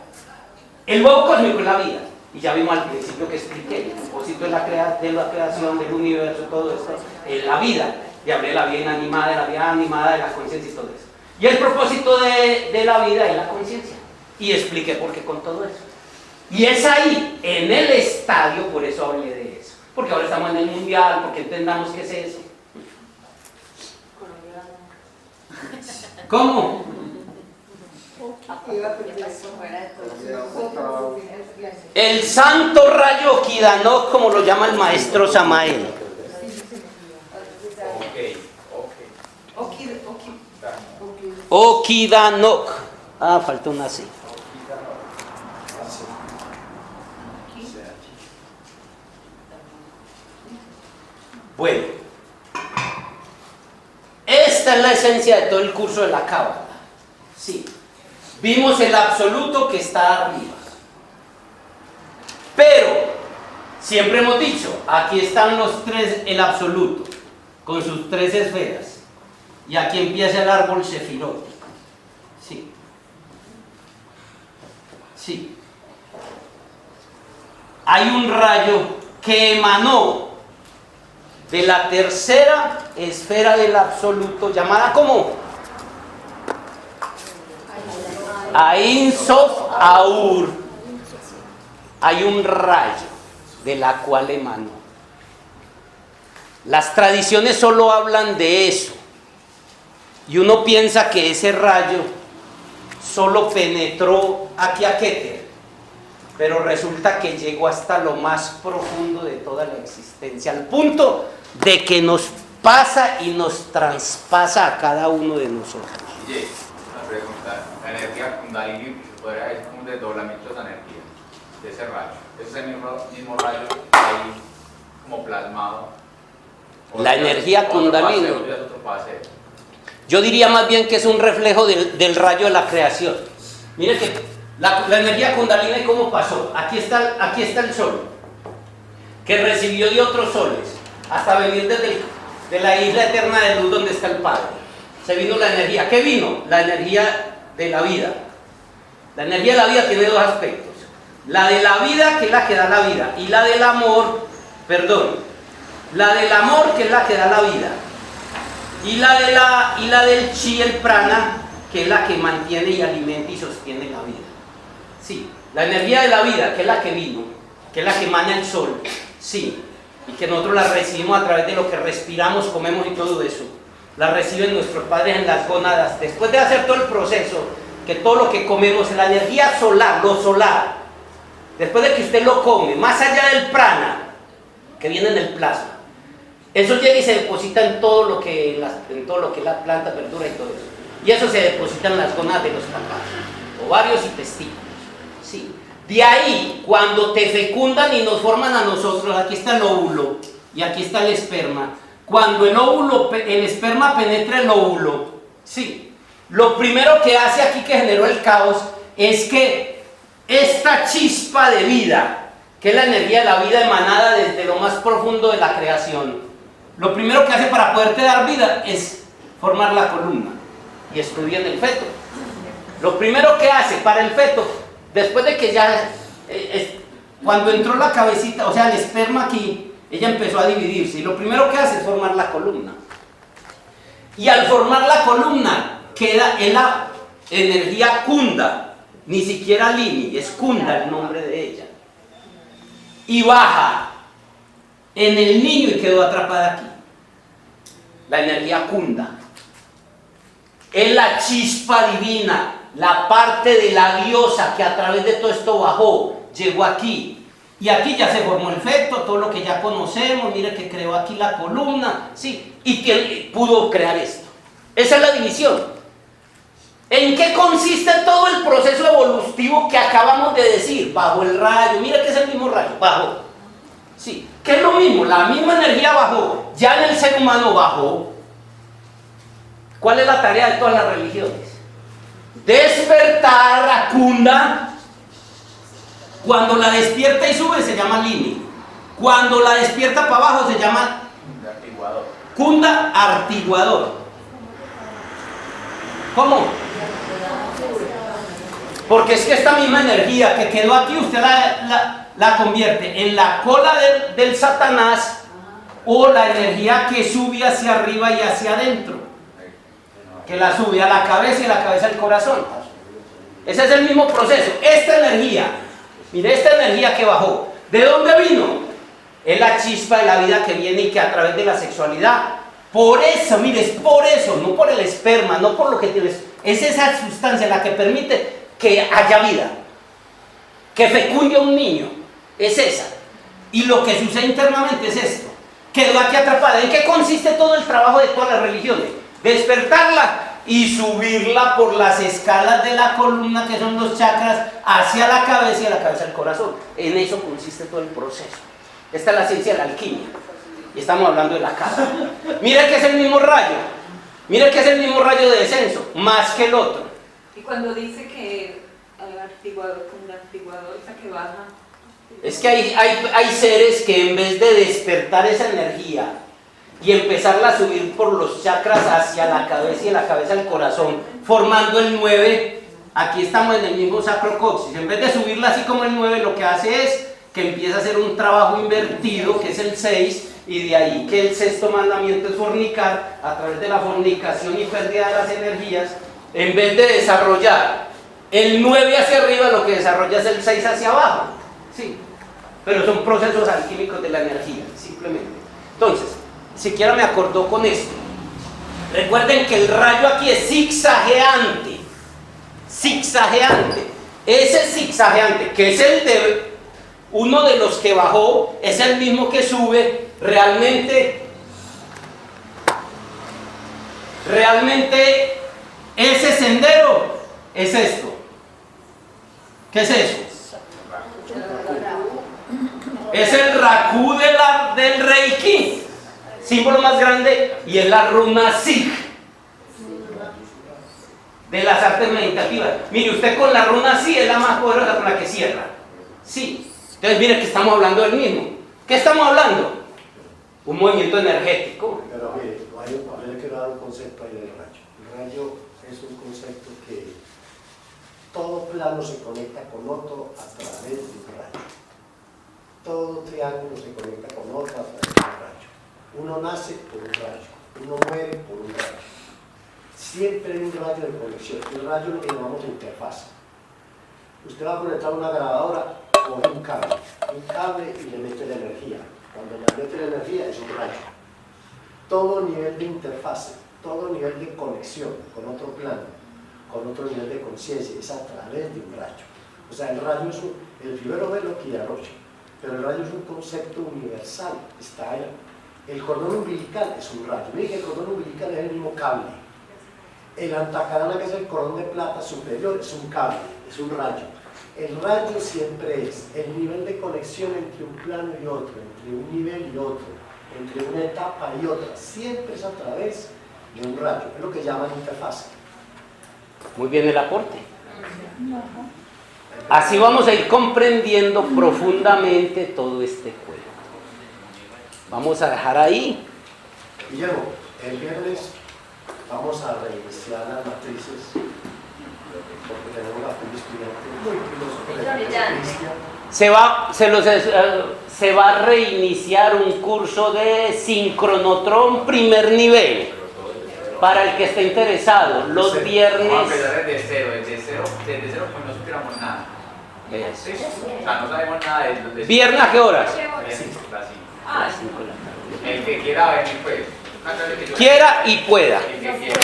el huevo cósmico es la vida, y ya vimos al principio que expliqué, el propósito de la creación, del universo, todo esto, la vida, y hablé de la vida inanimada, de la conciencia y todo eso. Y el propósito de la vida es la conciencia. Y expliqué por qué con todo eso. Y es ahí, en el estadio, por eso hablé de eso. Porque ahora estamos en el mundial, porque entendamos qué es eso. ¿Cómo? El santo rayo Okidanok, como lo llama el maestro Samael. Okidanok. Ah, falta una C. Bueno, esta es la esencia de todo el curso de la Cábala. Sí. Vimos el absoluto que está arriba. Pero, siempre hemos dicho, aquí están los tres, el absoluto, con sus 3 esferas. Y aquí empieza el árbol sefirótico. Sí. Sí. Hay un rayo que emanó de la tercera esfera del absoluto, llamada como Ein Sof Aur, hay un rayo de la cual emanó. Las tradiciones solo hablan de eso, y uno piensa que ese rayo solo penetró aquí a Keter, pero resulta que llegó hasta lo más profundo de toda la existencia, al punto de que nos pasa y nos traspasa a cada uno de nosotros. Oye, una pregunta, la energía Kundalini se podría decir como un desdoblamiento de esa energía, de ese rayo. ¿Es el mismo rayo ahí como plasmado? La energía Kundalini, yo diría más bien que es un reflejo del rayo de la creación. Mire que la energía Kundalini, ¿cómo pasó? Aquí está el sol, que recibió de otros soles, hasta venir de la isla eterna de luz donde está el Padre. Se vino la energía. ¿Qué vino? La energía de la vida. La energía de la vida tiene dos aspectos. La de la vida, que es la que da la vida, y la del amor, la del amor, que es la que da la vida, y la del chi, el prana, que es la que mantiene y alimenta y sostiene la vida. Sí, la energía de la vida, que es la que vino, que es la que emana el sol, sí, y que nosotros la recibimos a través de lo que respiramos, comemos y todo eso, la reciben nuestros padres en las gónadas, después de hacer todo el proceso, que todo lo que comemos, la energía solar, lo solar, después de que usted lo come, más allá del prana, que viene en el plasma, eso llega y se deposita en todo lo que es la planta, verdura y todo eso, y eso se deposita en las gónadas de los papás, ovarios y testículos. Sí. De ahí, cuando te fecundan y nos forman a nosotros, aquí está el óvulo y aquí está el esperma. Cuando el esperma penetra el óvulo, sí, lo primero que hace aquí, que generó el caos, es que esta chispa de vida, que es la energía de la vida emanada desde lo más profundo de la creación, lo primero que hace para poderte dar vida es formar la columna y estudiar el feto. Lo primero que hace para el feto, después de que ya, cuando entró la cabecita, o sea, el esperma aquí, ella empezó a dividirse, y lo primero que hace es formar la columna. Y al formar la columna, queda en la energía Kunda, ni siquiera Lini, es Kunda el nombre de ella. Y baja en el niño y quedó atrapada aquí. La energía Kunda. Es la chispa divina, la parte de la diosa que a través de todo esto bajó, llegó aquí. Y aquí ya se formó el feto, todo lo que ya conocemos, mire que creó aquí la columna, sí, y que pudo crear esto. Esa es la división. ¿En qué consiste todo el proceso evolutivo que acabamos de decir? Bajo el rayo, mire que es el mismo rayo, bajó. Sí, que es lo mismo, la misma energía bajó, ya en el ser humano bajó. ¿Cuál es la tarea de todas las religiones? Despertar a Kunda. Cuando la despierta y sube se llama Lini. Cuando la despierta para abajo se llama Kunda artiguador. ¿Cómo? Porque es que esta misma energía que quedó aquí usted la convierte en la cola del Satanás, o la energía que sube hacia arriba y hacia adentro, que la sube a la cabeza y la cabeza al corazón. Ese es el mismo proceso. Esta energía, mire, esta energía que bajó, ¿de dónde vino? Es la chispa de la vida que viene y que a través de la sexualidad, por eso, mire, es por eso, no por el esperma, no por lo que tienes, es esa sustancia la que permite que haya vida, que fecunde a un niño, es esa. Y lo que sucede internamente es esto, quedó aquí atrapada. ¿En qué consiste todo el trabajo de todas las religiones? Despertarla y subirla por las escalas de la columna, que son los chakras, hacia la cabeza y a la cabeza al corazón. En eso consiste todo el proceso. Esta es la ciencia de la alquimia. Y estamos hablando de la casa. Mire que es el mismo rayo. Mire que es el mismo rayo de descenso, más que el otro. Y cuando dice que al artiguador, con un artiguador, esa que baja. Es que hay seres que en vez de despertar esa energía y empezarla a subir por los chakras hacia la cabeza y de la cabeza al corazón, formando el 9, aquí estamos en el mismo sacrocoxis, en vez de subirla así como el 9, lo que hace es que empieza a hacer un trabajo invertido, que es el 6, y de ahí que el sexto mandamiento es fornicar. A través de la fornicación y pérdida de las energías, en vez de desarrollar el 9 hacia arriba, lo que desarrolla es el 6 hacia abajo. Sí, pero son procesos alquímicos de la energía, simplemente. Entonces, siquiera me acordó con esto. Recuerden que el rayo aquí es zigzagueante. Zigzagueante. Ese zigzagueante, que es el de uno de los que bajó, es el mismo que sube. Realmente ese sendero es esto. ¿Qué es eso? Es el Raku del Reiki, símbolo más grande, y es la runa Sig de las artes meditativas. Mire, usted con la runa Sig es la más poderosa con la que cierra. Sí. Entonces mire que estamos hablando del mismo. ¿Qué estamos hablando? Un movimiento energético. Pero mire, a le quiero dar un concepto ahí del rayo. El rayo es un concepto que todo plano se conecta con otro a través de un rayo. Todo triángulo se conecta con otro a través de un rayo. Uno nace por un rayo, uno muere por un rayo. Siempre hay un rayo de conexión. El rayo lo que llamamos interfaz. Usted va a conectar una grabadora con un cable y le mete la energía. Cuando le mete la energía es un rayo. Todo nivel de interfase, todo nivel de conexión con otro plano, con otro nivel de conciencia, es a través de un rayo. O sea, el rayo es el primero ve lo que ya Roche, pero el rayo es un concepto universal, está ahí. El cordón umbilical es un rayo. Miren que el cordón umbilical es el mismo cable. El antacadana, que es el cordón de plata superior, es un cable, es un rayo. El rayo siempre es el nivel de conexión entre un plano y otro, entre un nivel y otro, entre una etapa y otra. Siempre es a través de un rayo. Es lo que llaman interfaz. Muy bien el aporte. Así vamos a ir comprendiendo profundamente todo este cuento. Vamos a dejar ahí. Guillermo, el viernes vamos a reiniciar las matrices, porque tenemos la estudiante muy filósofo. Se va a reiniciar un curso de sincronotrón primer nivel. Para el que esté interesado, los viernes. Vamos a empezar desde cero, pues no supiéramos nada. Eso. O sea, no sabemos nada de ¿Viernes a qué horas? A las 5 de la tarde. El que quiera venir, pues. Quiera y pueda. El que quiera.